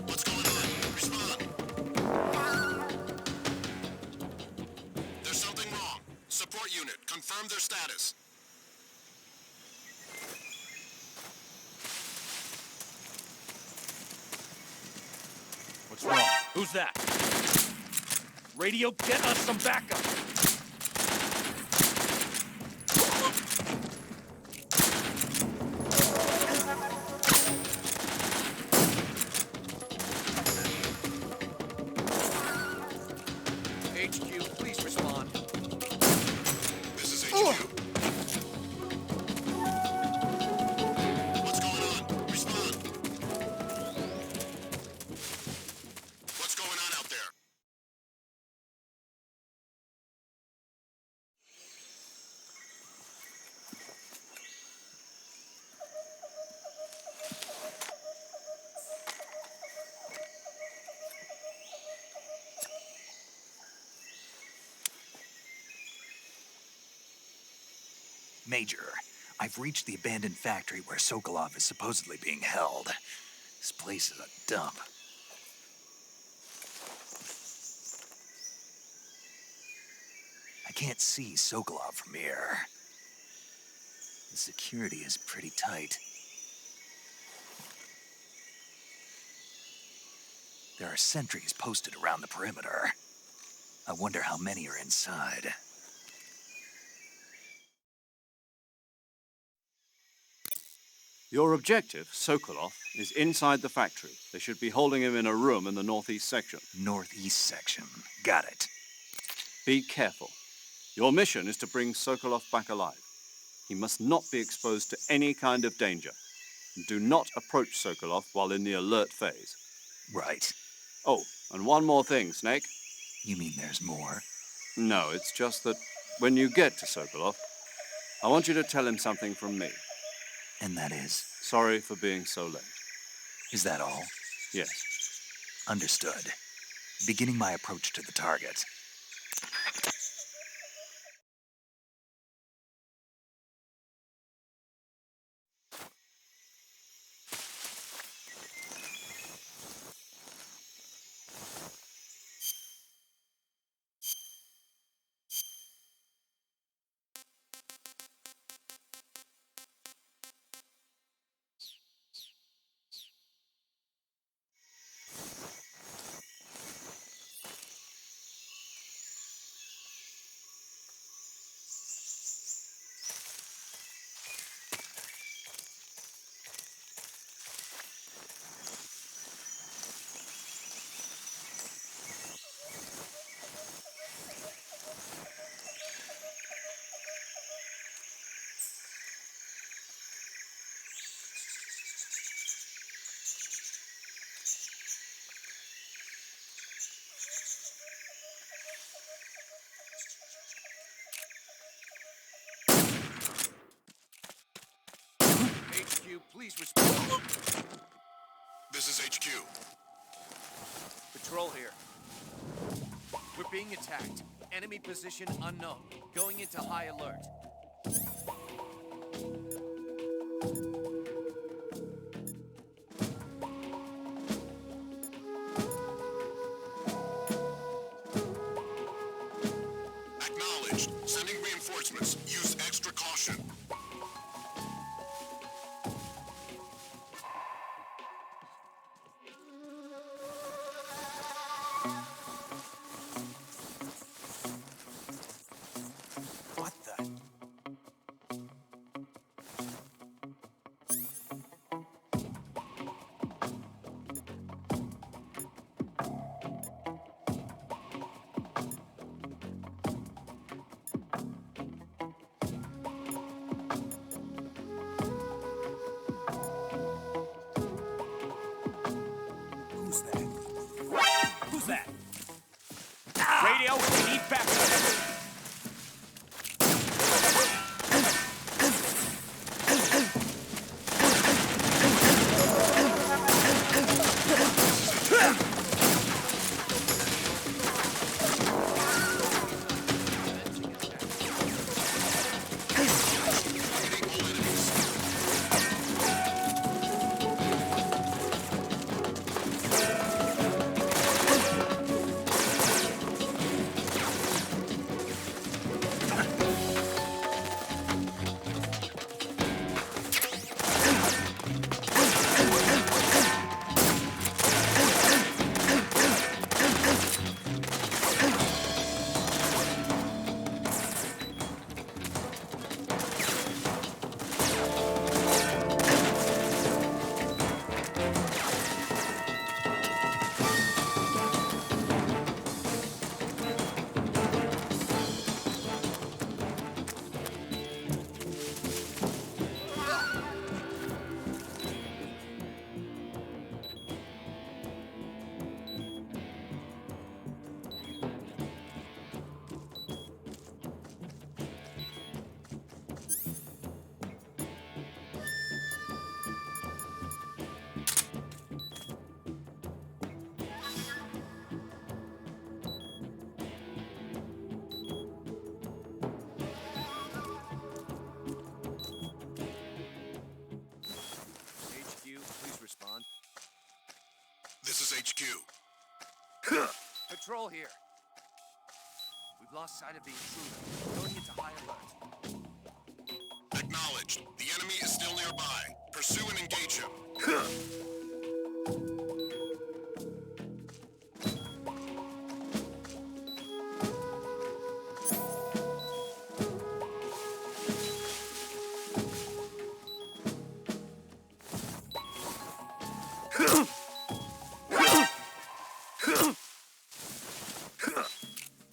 S5: What's going on? Respond. There's something wrong. Support unit, confirm their status.
S19: What's wrong? Who's that? Radio, get us some backup! HQ, please respond.
S5: This is HQ. What's going on? Respond. What's going on out there?
S17: Major, I've reached the abandoned factory where Sokolov is supposedly being held. This place is a dump. I can't see Sokolov from here. The security is pretty tight. There are sentries posted around the perimeter. I wonder how many are inside.
S19: Your objective, Sokolov, is inside the factory. They should be holding him in a room in the northeast section.
S17: Northeast section. Got it.
S19: Be careful. Your mission is to bring Sokolov back alive. He must not be exposed to any kind of danger. Do not approach Sokolov while in the alert phase.
S17: Right.
S19: Oh, and one more thing, Snake.
S17: You mean there's more?
S19: No, it's just that when you get to Sokolov, I want you to tell him something from me.
S17: And that is?
S19: Sorry for being so late.
S17: Is that all?
S19: Yes.
S17: Understood. Beginning my approach to the target.
S1: please respond.
S5: This is HQ.
S1: Patrol here. We're being attacked. Enemy position unknown. Going into high alert.
S5: Acknowledged. Sending reinforcements. Use extra caution.
S1: What the? Who's that? Who's that? Radio, we need backup.
S5: This is HQ.
S1: Patrol here. We've lost sight of the intruder. Going into high alert.
S5: Acknowledged. The enemy is still nearby. Pursue and engage him.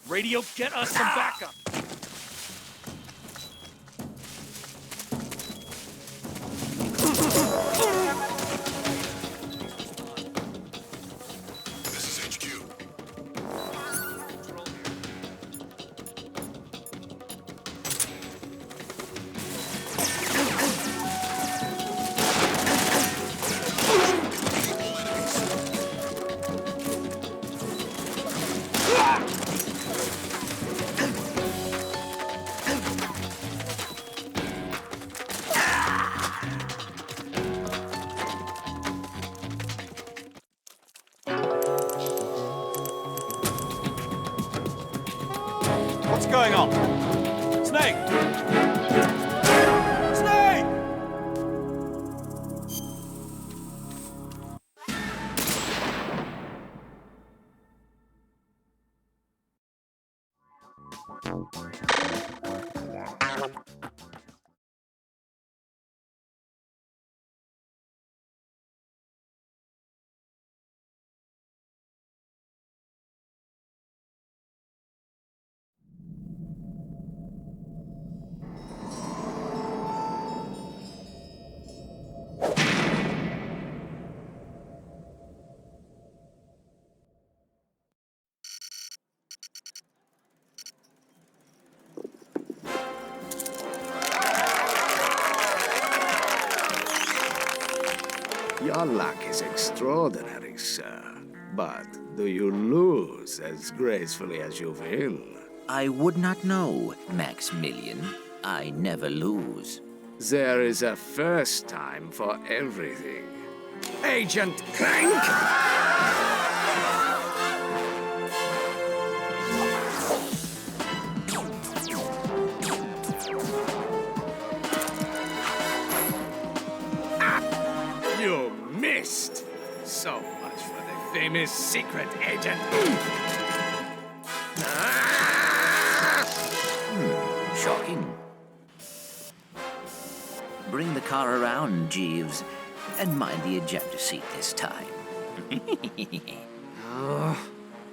S1: Radio, get us some backup!
S5: This is HQ.
S1: What's going on? Snake! Snake!
S2: Your luck is extraordinary, sir. But do you lose as gracefully as you win?
S22: I would not know, Maximilian. I never lose.
S2: There is a first time for everything. Agent Clank! You missed! So much for the famous secret agent.
S22: Shocking. Bring the car around, Jeeves, and mind the ejector seat this time.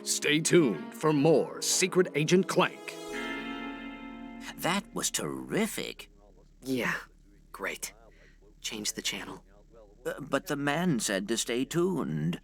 S23: Stay tuned for more Secret Agent Clank.
S22: That was terrific.
S24: Yeah, great. Change the channel.
S22: But the man said to stay tuned.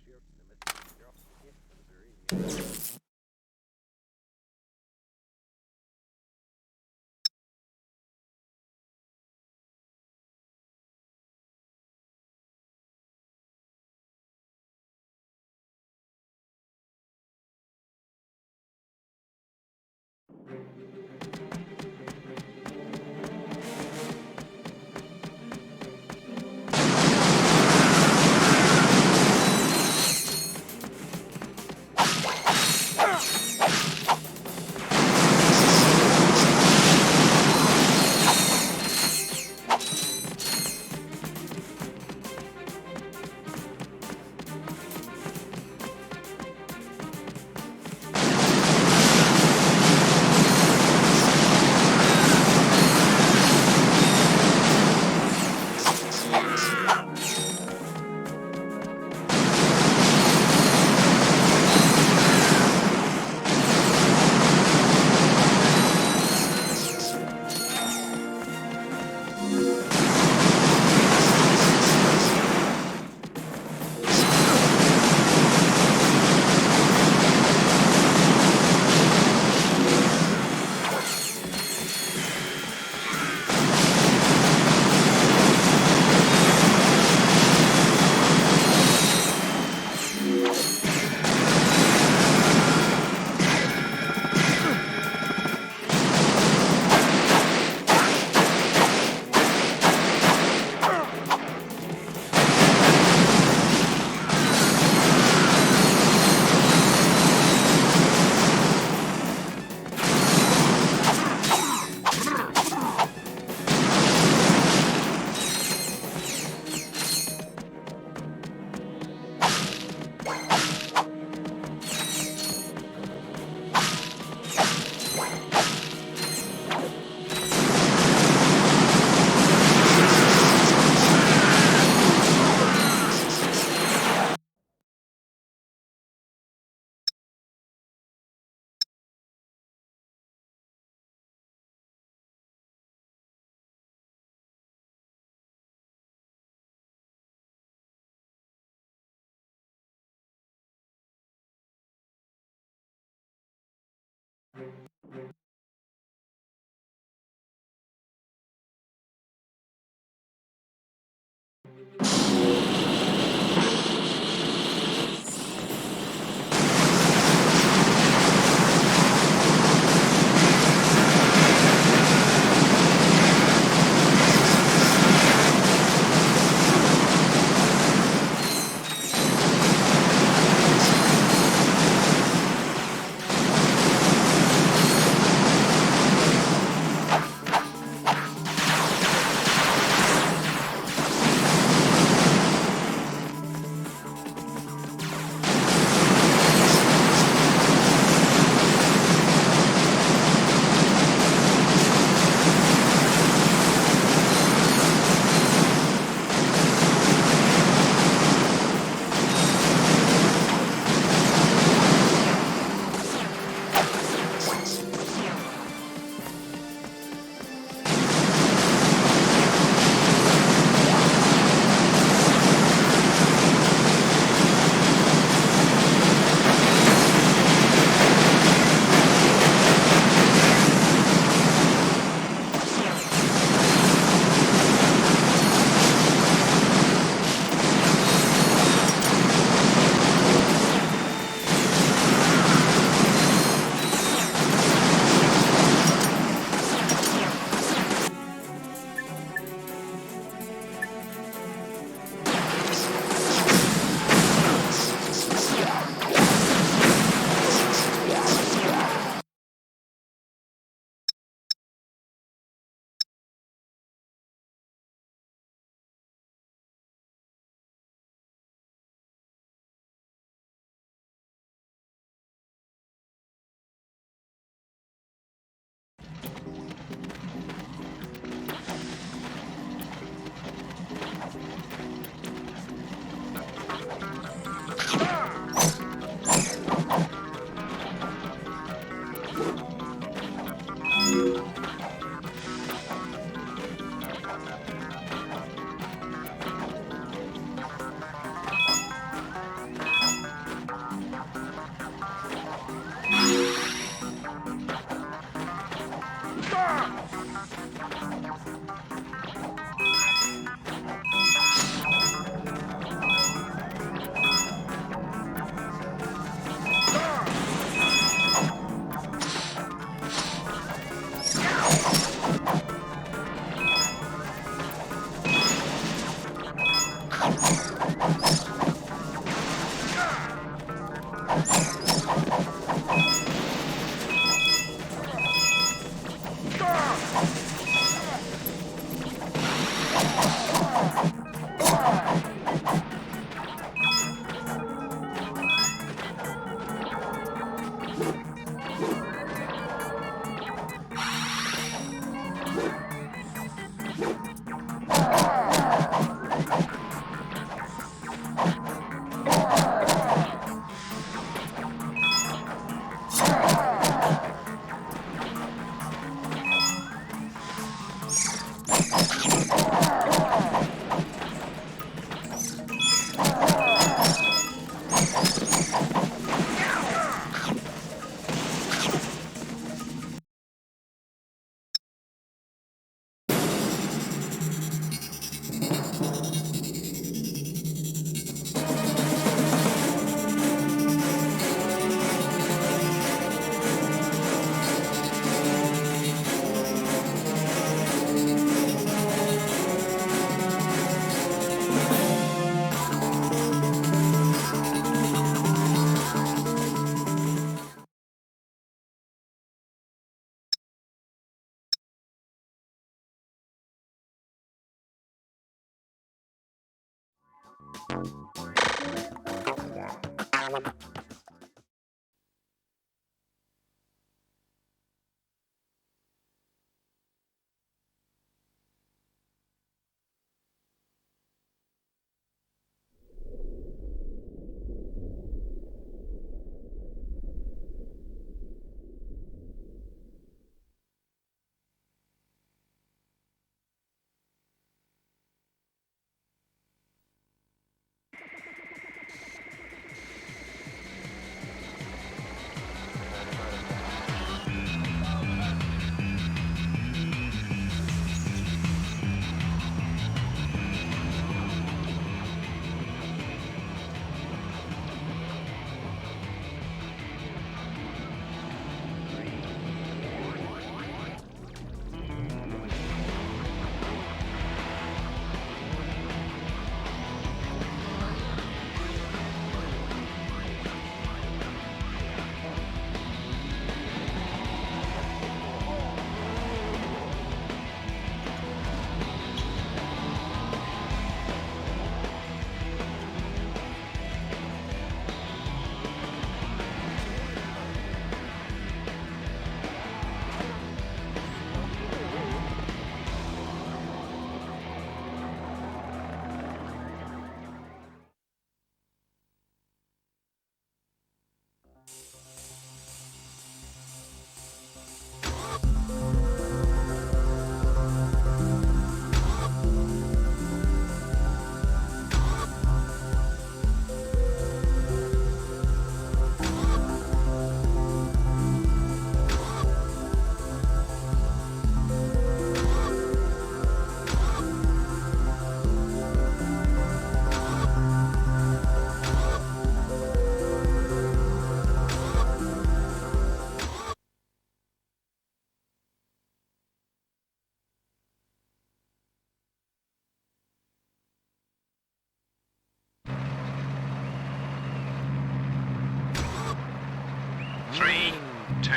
S3: 3, 2,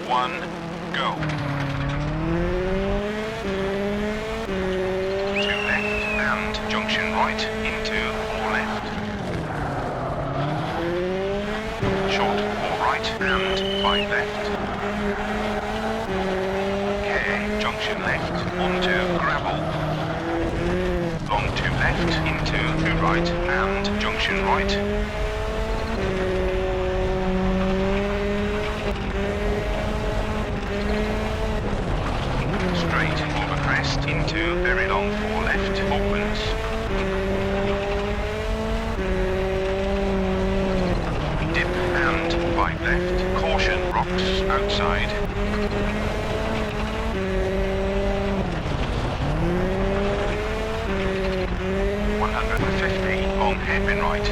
S3: 1, go. To left and junction right into 4 left. Short 4 right and 5 left. Okay, junction left onto gravel. Long 2 left into 2 right and junction right. Straight over crest into very long 4 left opens. Dip and 5 left. Caution, rocks outside. right.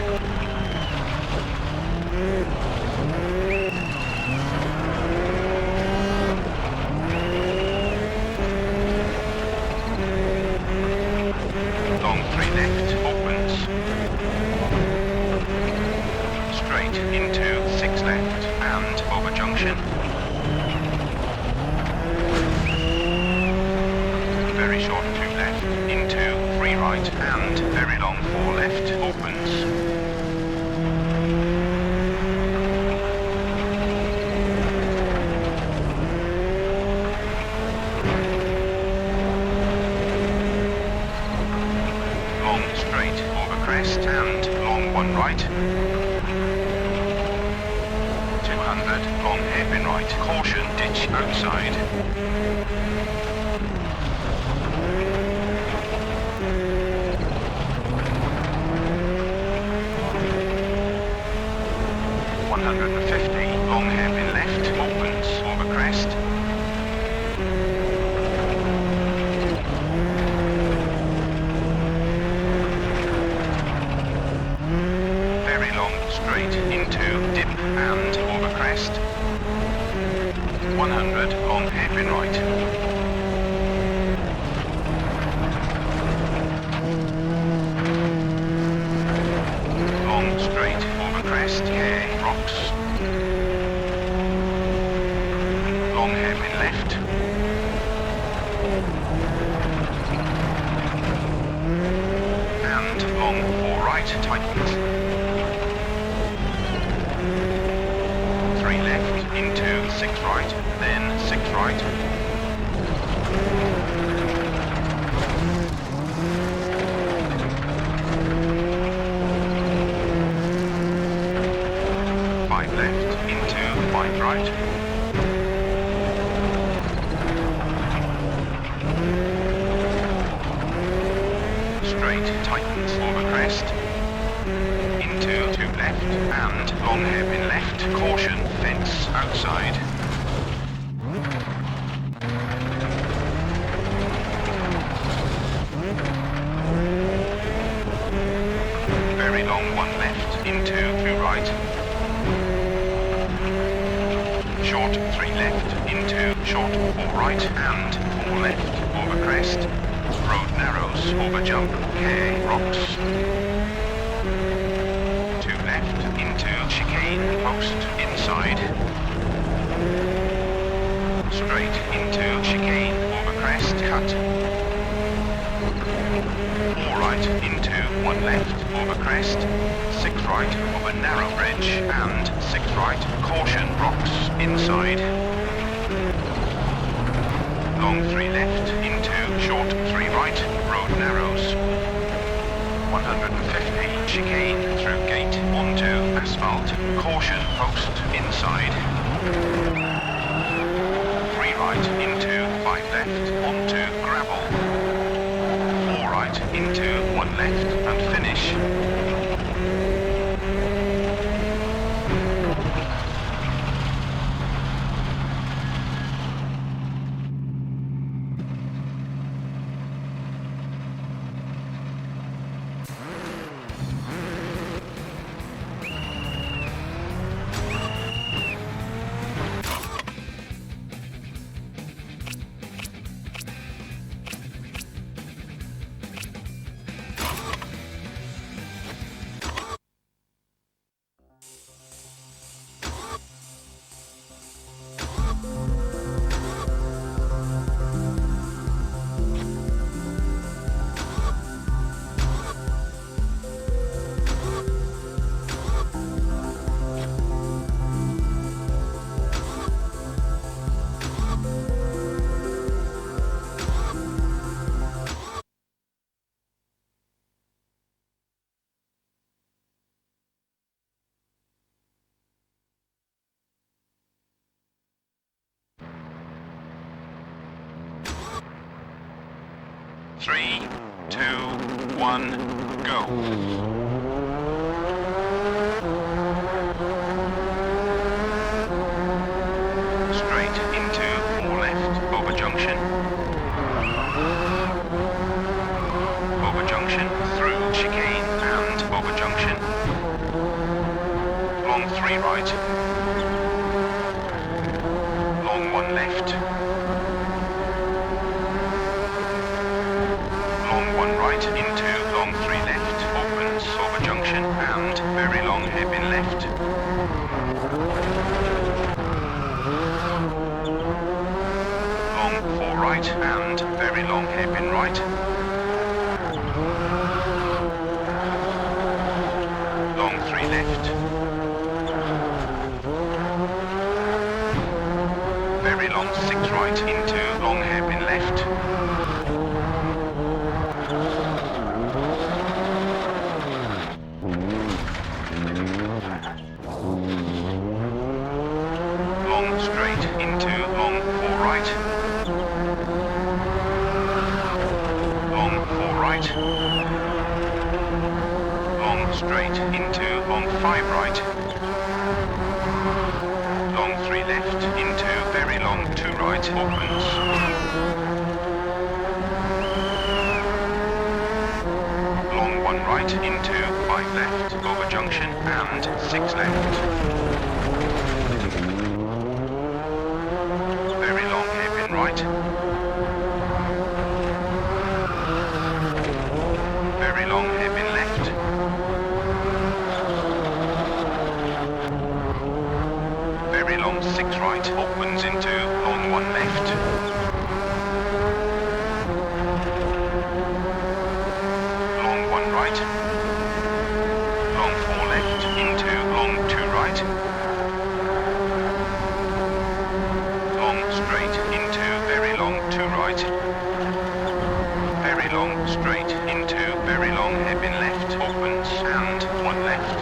S3: Long 3 left opens. Straight into 6 left and over junction. Very short 2 left into 3 right and very long 4 left opens. Long straight over crest and long 1 right. 200 long hairpin right. Caution, ditch outside. Long hairpin left, opens over crest. Very long straight into dip and over crest. 100 long hairpin right. Long straight over crest, yeah, rocks. Long hairpin left. And long 4 right, tightens. 3 left into 6 right, then 6 right. Right. Straight tightens over crest. Into 2 left and long hairpin left. Caution, fence outside. Very long 1 left into 2 right. Short 3 left into short 4 right and 4 left over crest. Road narrows over jump, K rocks. 2 left into chicane post inside. Straight into chicane over crest cut. 4 right into 1 left over crest. 6 right over narrow bridge and 6 right, caution, rocks inside. Long 3 left into short 3 right, road narrows. 150 chicane through gate onto asphalt, caution, post inside. 3 right into 5 left onto gravel. 4 right into 1 left and finish. Three, 2, 1, go. Straight into 4 left, over junction. Over junction, through chicane and over junction. 3 right. Long 1 left. Long 1 right into long 3 left. Opens over junction and very long hairpin left. Long 4 right and very long hairpin right. Long 3 left. Very long 6 right into long hairpin left. Long straight into long 4 right. Long 4 right. Long straight into long 5 right. Long 3 left into very long 2 right opens. Long 1 right into 5 left over junction and 6 left. Very long hairpin right. Very long hairpin left. Very long 6 right opens into long 1 left. Long 1 right. Long 4 left into long 2 right. Long straight into very long 2 right. Very long straight into very long hairpin left opens and 1 left.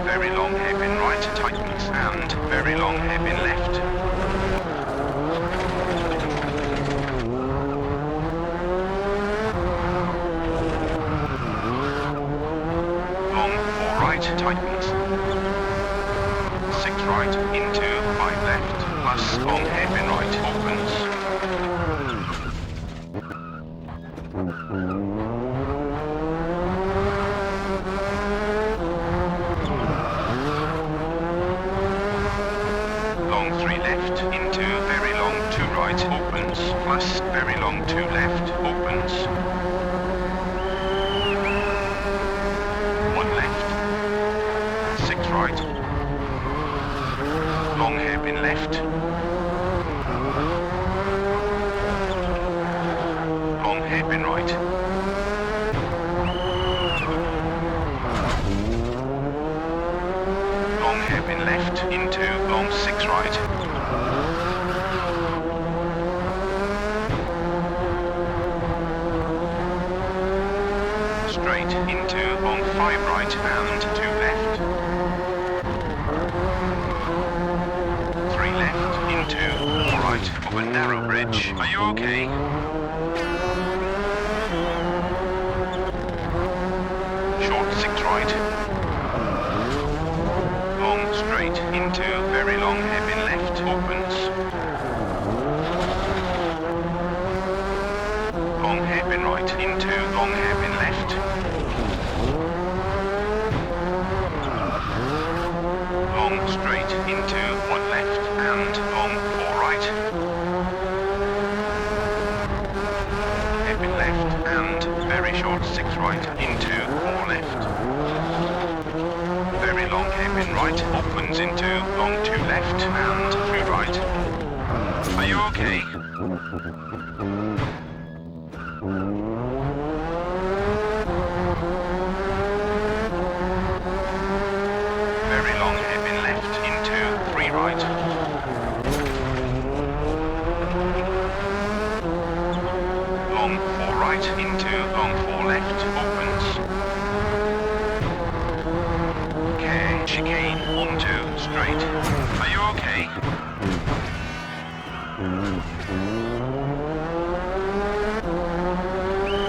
S3: Very long hairpin right tightens and very long hairpin left. Long 4 right tightens. 6 right into 5 left plus long hairpin right opens. Long 3 left into very long 2 right opens plus very long 2 left opens. 1 left. 6 right. Long hairpin left. Long hairpin right. Long hairpin left into long 6 right. Straight into long 5 right and 2 left. 3 left into 4 right of a narrow bridge. Are you okay? Short 6 right. Long straight into very long hairpin left opens. Long hairpin right into long hairpin left. Long straight into 1 left and long 4 right. Hairpin left and very short 6 right into 4 left. Very long hairpin right opens into long 2 left and 3 right. Are you okay? Very long hairpin left into 3 right. Long 4 right into long 4 left opens. Okay, chicane onto straight. Are you okay?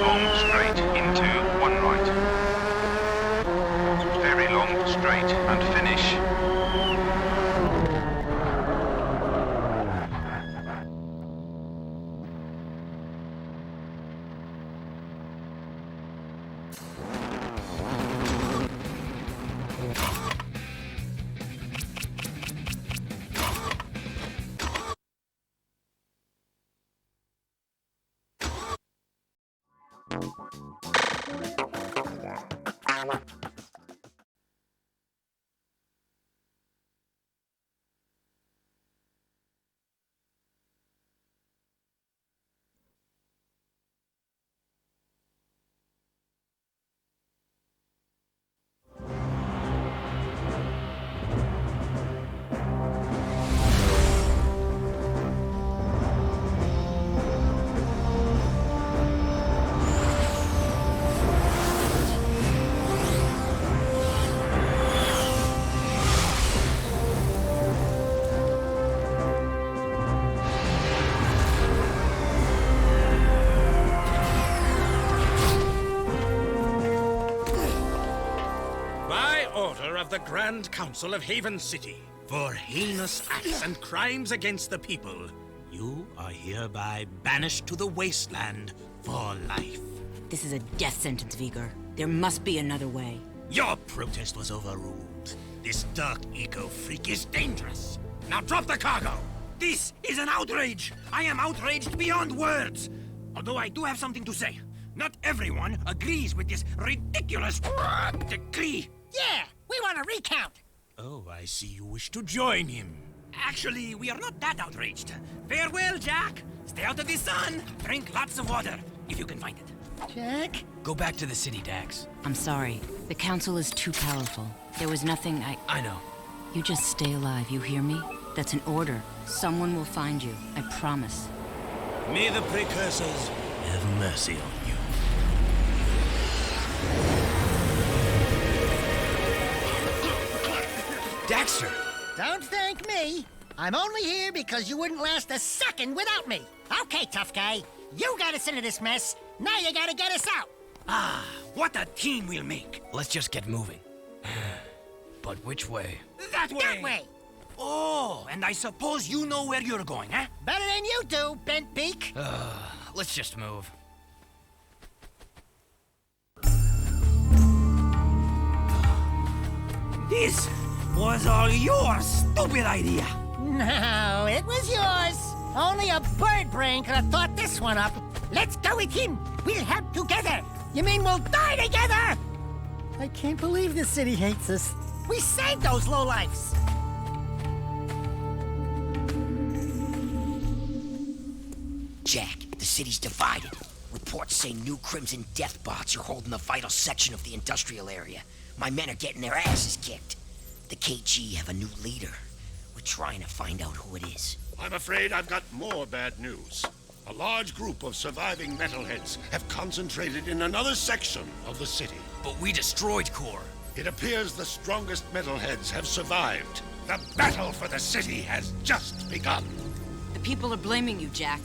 S3: Long straight into 1 right. Very long straight and finish.
S9: Of the Grand Council of Haven City, for heinous acts and crimes against the people, you are hereby banished to the wasteland for life.
S4: This is a death sentence, Vigor. There must be another way.
S9: Your protest was overruled. This dark eco-freak is dangerous. Now drop the cargo! This is an outrage! I am outraged beyond words! Although I do have something to say. Not everyone agrees with this ridiculous decree.
S6: Yeah! We want a recount!
S9: Oh, I see you wish to join him. Actually, we are not that outraged. Farewell, Jack. Stay out of the sun. Drink lots of water, if you can find it.
S6: Jack?
S16: Go back to the city, Dax.
S4: I'm sorry. The council is too powerful. There was nothing
S16: I know.
S4: You just stay alive, you hear me? That's an order. Someone will find you, I promise.
S9: May the precursors have mercy on you.
S16: Daxter!
S6: Don't thank me. I'm only here because you wouldn't last a second without me. Okay, tough guy. You got us into this mess. Now you gotta get us out.
S9: Ah, what a team we'll make.
S16: Let's just get moving. But which way?
S9: That way!
S6: That way!
S9: Oh, and I suppose you know where you're going, huh?
S6: Better than you do, bent beak.
S16: Let's just move.
S9: This was all your stupid idea.
S6: No, it was yours. Only a bird brain could have thought this one up. Let's go with him. We'll help together. You mean we'll die together? I can't believe the city hates us. We saved those lowlifes.
S10: Jack, the city's divided. Reports say new Crimson Death bots are holding a vital section of the industrial area. My men are getting their asses kicked. The KG have a new leader. We're trying to find out who it is.
S5: I'm afraid I've got more bad news. A large group of surviving metalheads have concentrated in another section of the city.
S16: But we destroyed Core.
S5: It appears the strongest metalheads have survived. The battle for the city has just begun.
S4: The people are blaming you, Jack.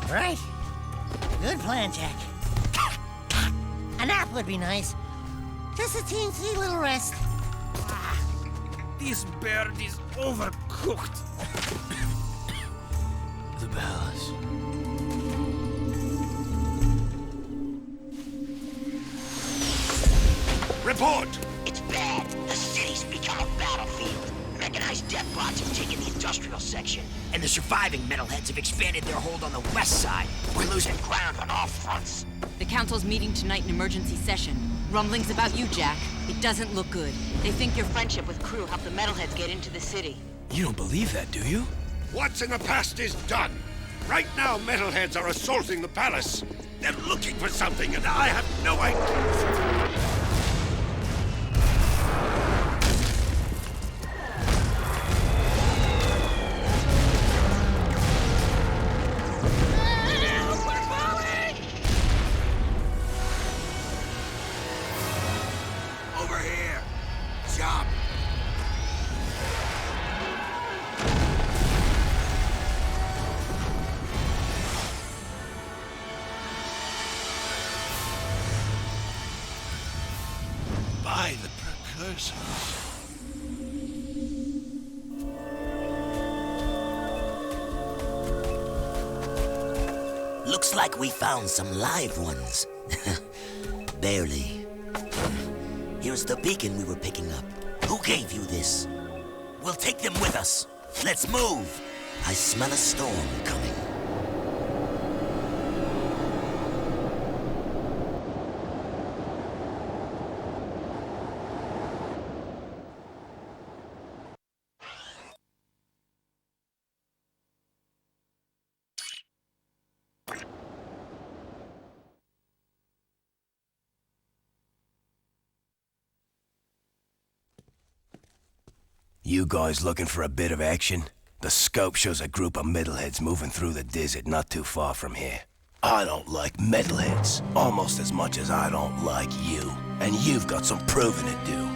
S6: Right. Good plan, Jack. A nap would be nice. Just a teensy little rest.
S9: This bird is overcooked.
S16: The bells.
S5: Report!
S10: It's bad. The city's become a battlefield. Mechanized death bots have taken the industrial section, and the surviving metalheads have expanded their hold on the west side. We're losing ground on all fronts.
S4: The council's meeting tonight in emergency session. Rumblings about you, Jack. It doesn't look good. They think your friendship with Crew helped the metalheads get into the city.
S16: You don't believe that, do you?
S5: What's in the past is done. Right now, metalheads are assaulting the palace. They're looking for something, and I have no idea.
S10: Looks like we found some live ones. Barely. Here's the beacon we were picking up. Who gave you this? We'll take them with us. Let's move. I smell a storm coming.
S7: You guys looking for a bit of action? The scope shows a group of metalheads moving through the desert not too far from here. I don't like metalheads, almost as much as I don't like you. And you've got some proving to do.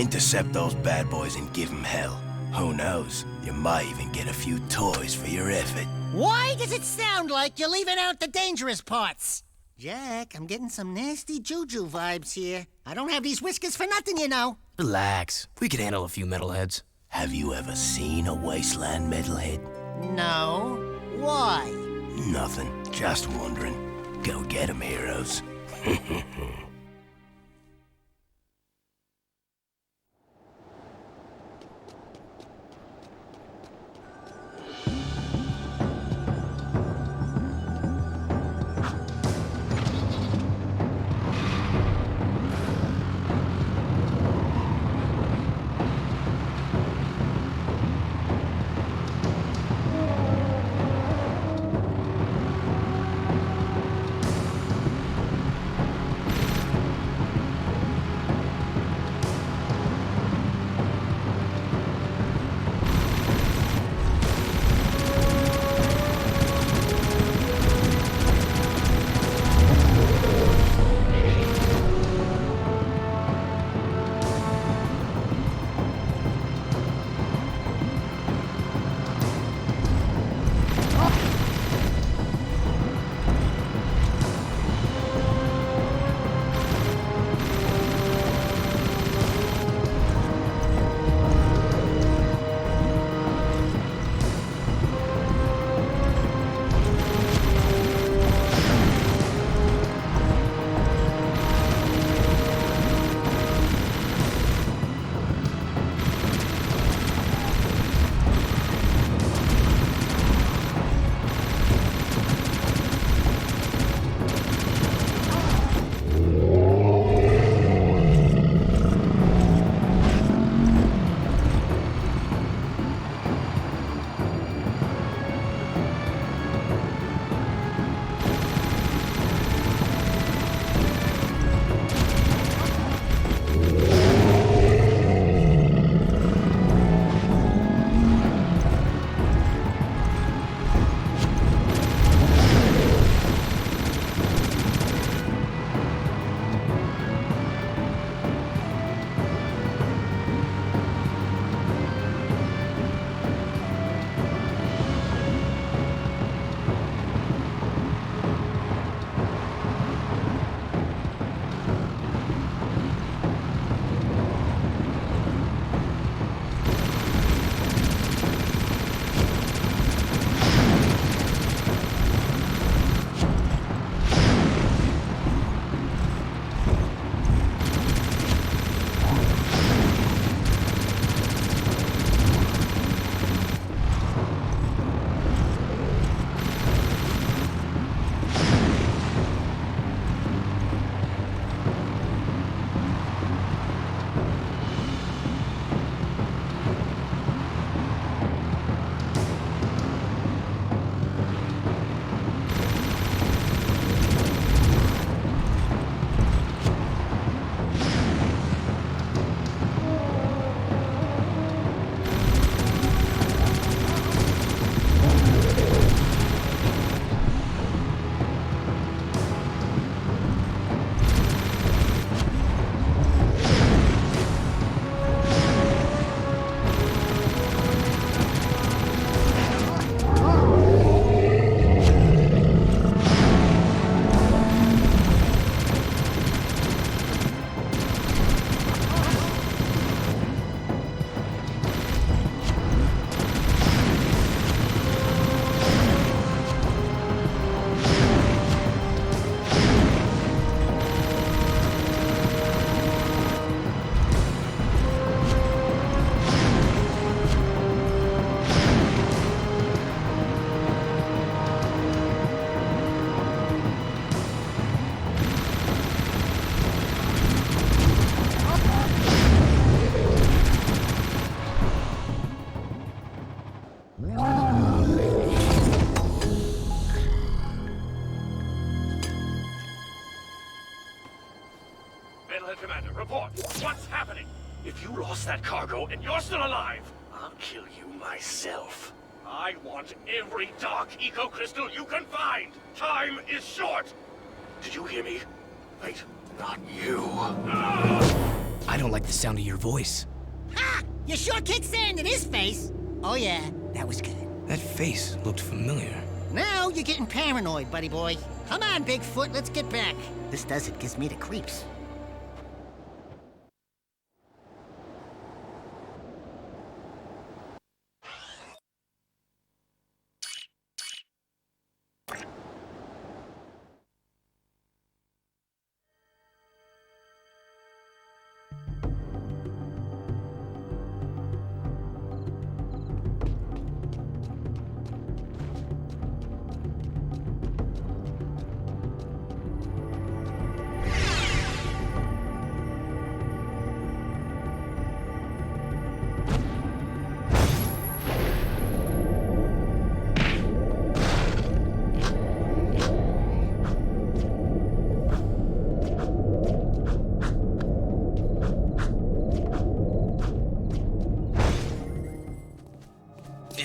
S7: Intercept those bad boys and give them hell. Who knows, you might even get a few toys for your effort.
S6: Why does it sound like you're leaving out the dangerous parts? Jack, I'm getting some nasty juju vibes here. I don't have these whiskers for nothing, you know.
S24: Relax. We could handle a few metalheads.
S7: Have you ever seen a wasteland metalhead?
S6: No. Why?
S7: Nothing. Just wondering. Go get 'em, heroes.
S8: Metalhead Commander, report. What's happening? If you lost that cargo and you're still alive, I'll kill you myself. I want every dark eco-crystal you can find. Time is short. Did you hear me? Wait, not you.
S24: I don't like the sound of your voice.
S6: Ha! You sure kicked sand in his face. Oh yeah, that was good.
S24: That face looked familiar.
S6: Now you're getting paranoid, buddy boy. Come on, Bigfoot, let's get back. This desert gives me the creeps.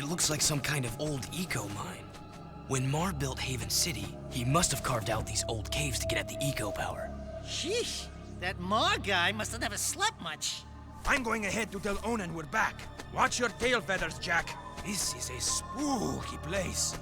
S24: Looks like some kind of old eco mine. When Mar built Haven City, he must have carved out these old caves to get at the eco power.
S6: Sheesh, that Mar guy must have never slept much.
S9: I'm going ahead to tell Onan we're back. Watch your tail feathers, Jack. This is a spooky place.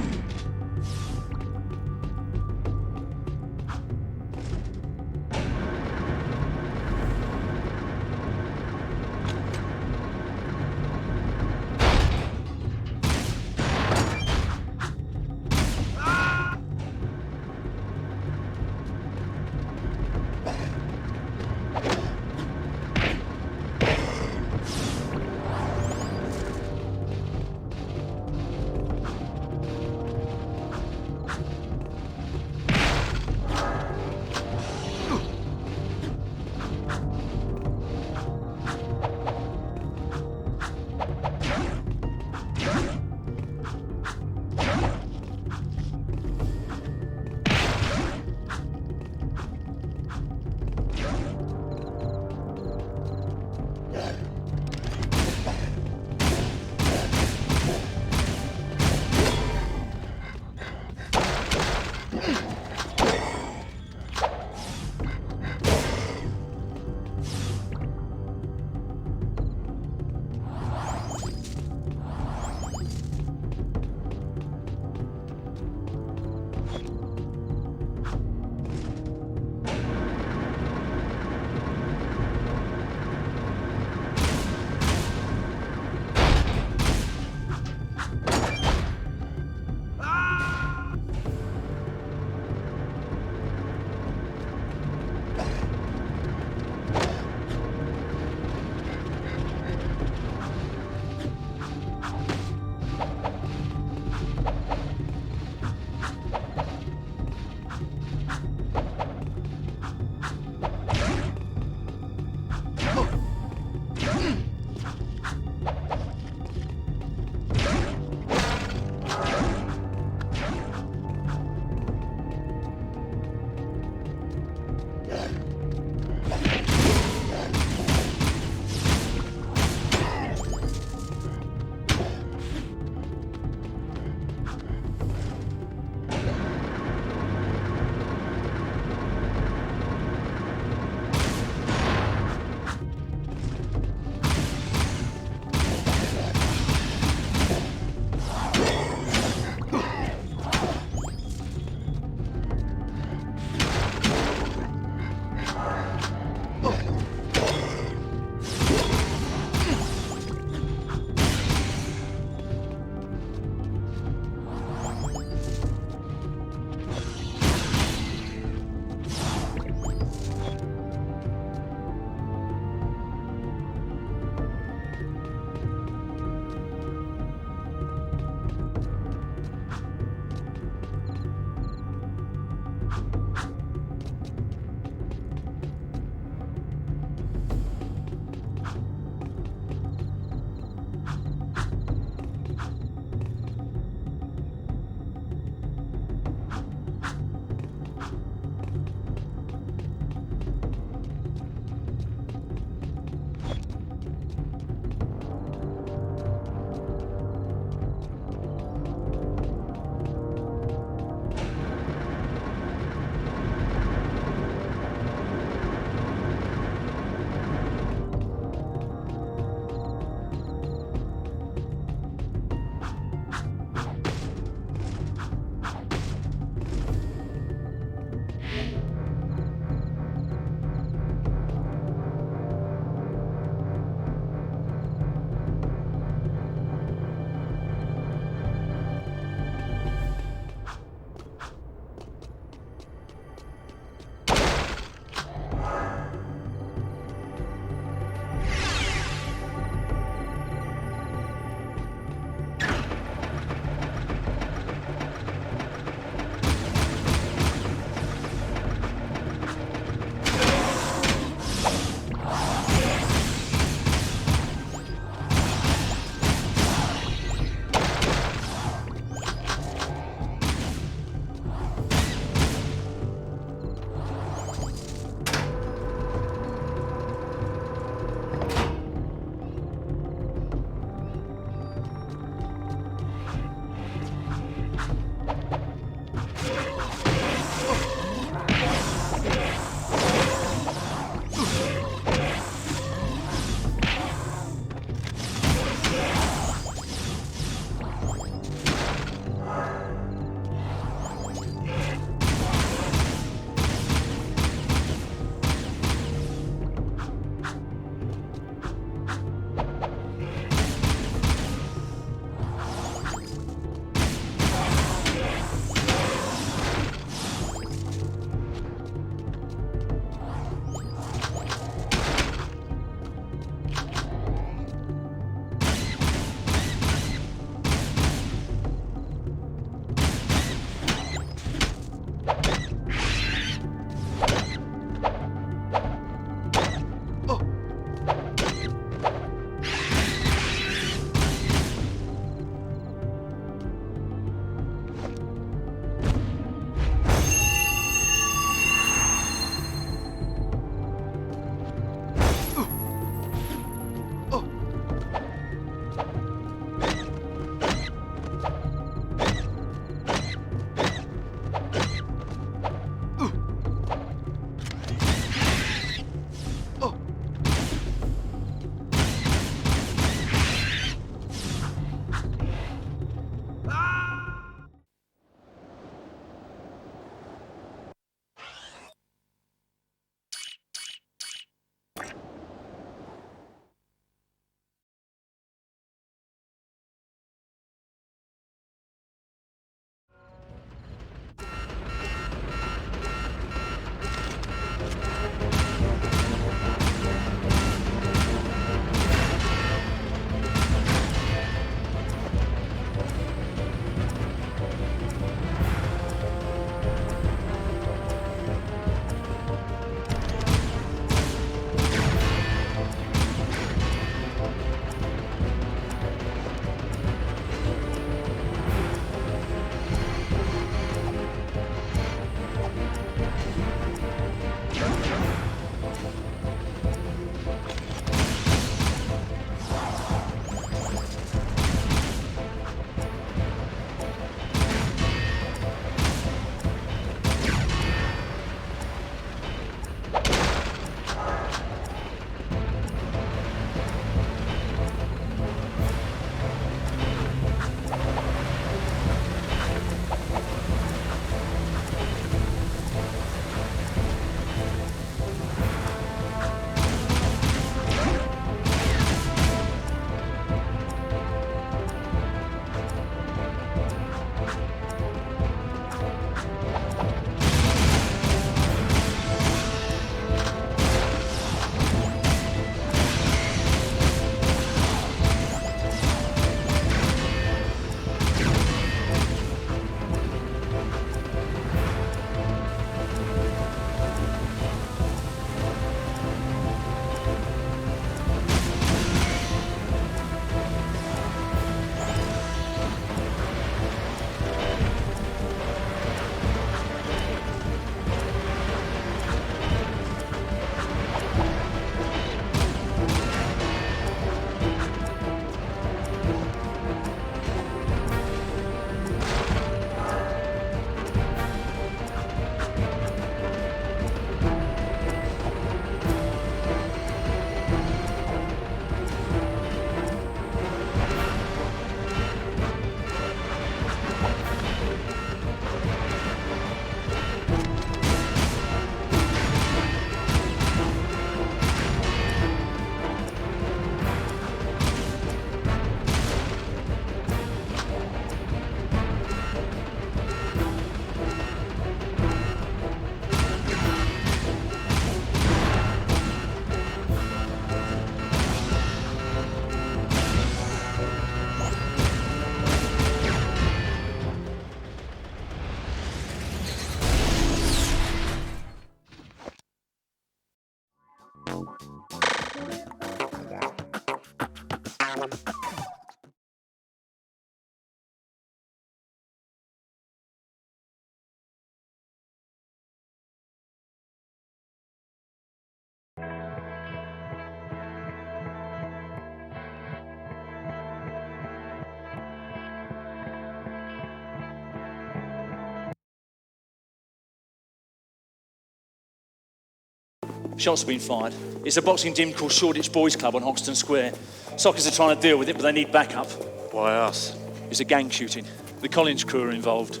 S11: Shots have been fired. It's a boxing gym called Shoreditch Boys Club on Hoxton Square. Sockers are trying to deal with it, but they need backup.
S8: Why us?
S11: It's a gang shooting. The Collins crew are involved.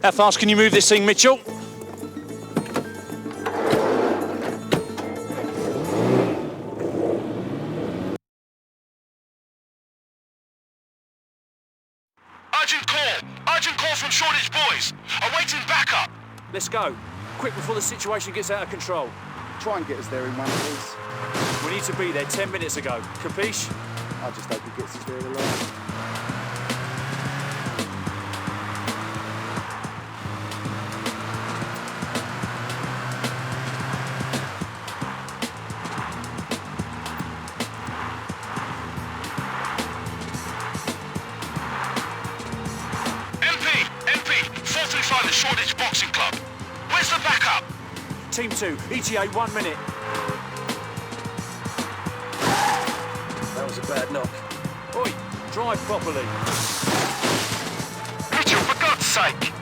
S11: How fast can you move this thing, Mitchell?
S5: Urgent call from Shoreditch Boys. Awaiting backup.
S11: Let's go. Quick before the situation gets out of control.
S12: Try and get us there in one piece.
S11: We need to be there 10 minutes ago. Capiche?
S12: I just hope he gets us there alive.
S5: The Shoreditch Boxing Club. Where's the backup?
S11: Team 2, ETA 1 minute.
S8: That was a bad knock.
S11: Oi, drive properly.
S5: Mitchell, for God's sake!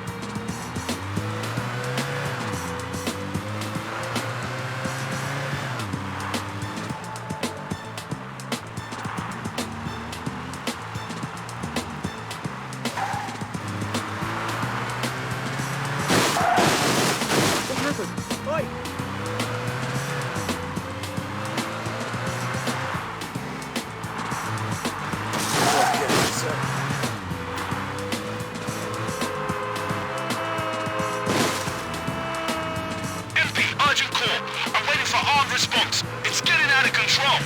S5: Response. It's getting out of control.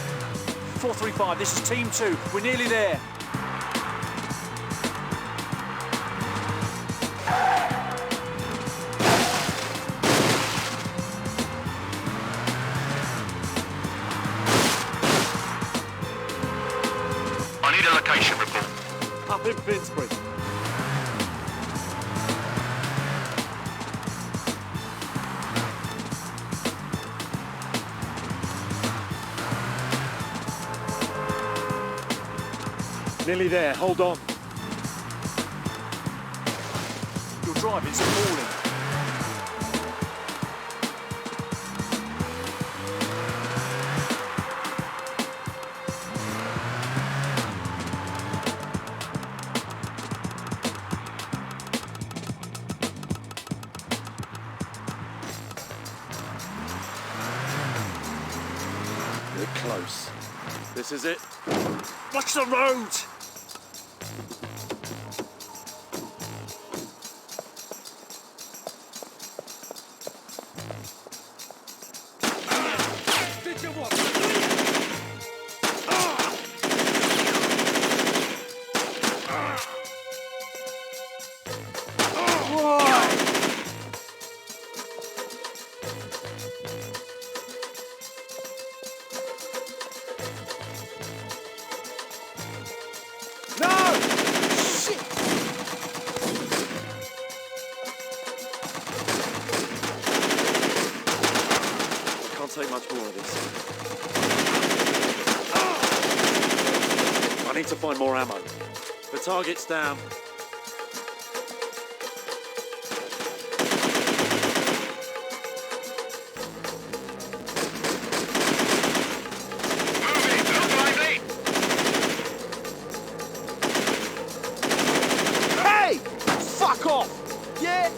S11: 435, this is Team 2. We're nearly there.
S5: I need a location report.
S11: Up in Finsbury.
S8: Nearly there, hold on.
S11: Your driving's appalling.
S8: We're close. This is it. Watch the road! Take much more of this. I need to find more ammo. The target's down.
S11: Hey! Fuck off! Yeah?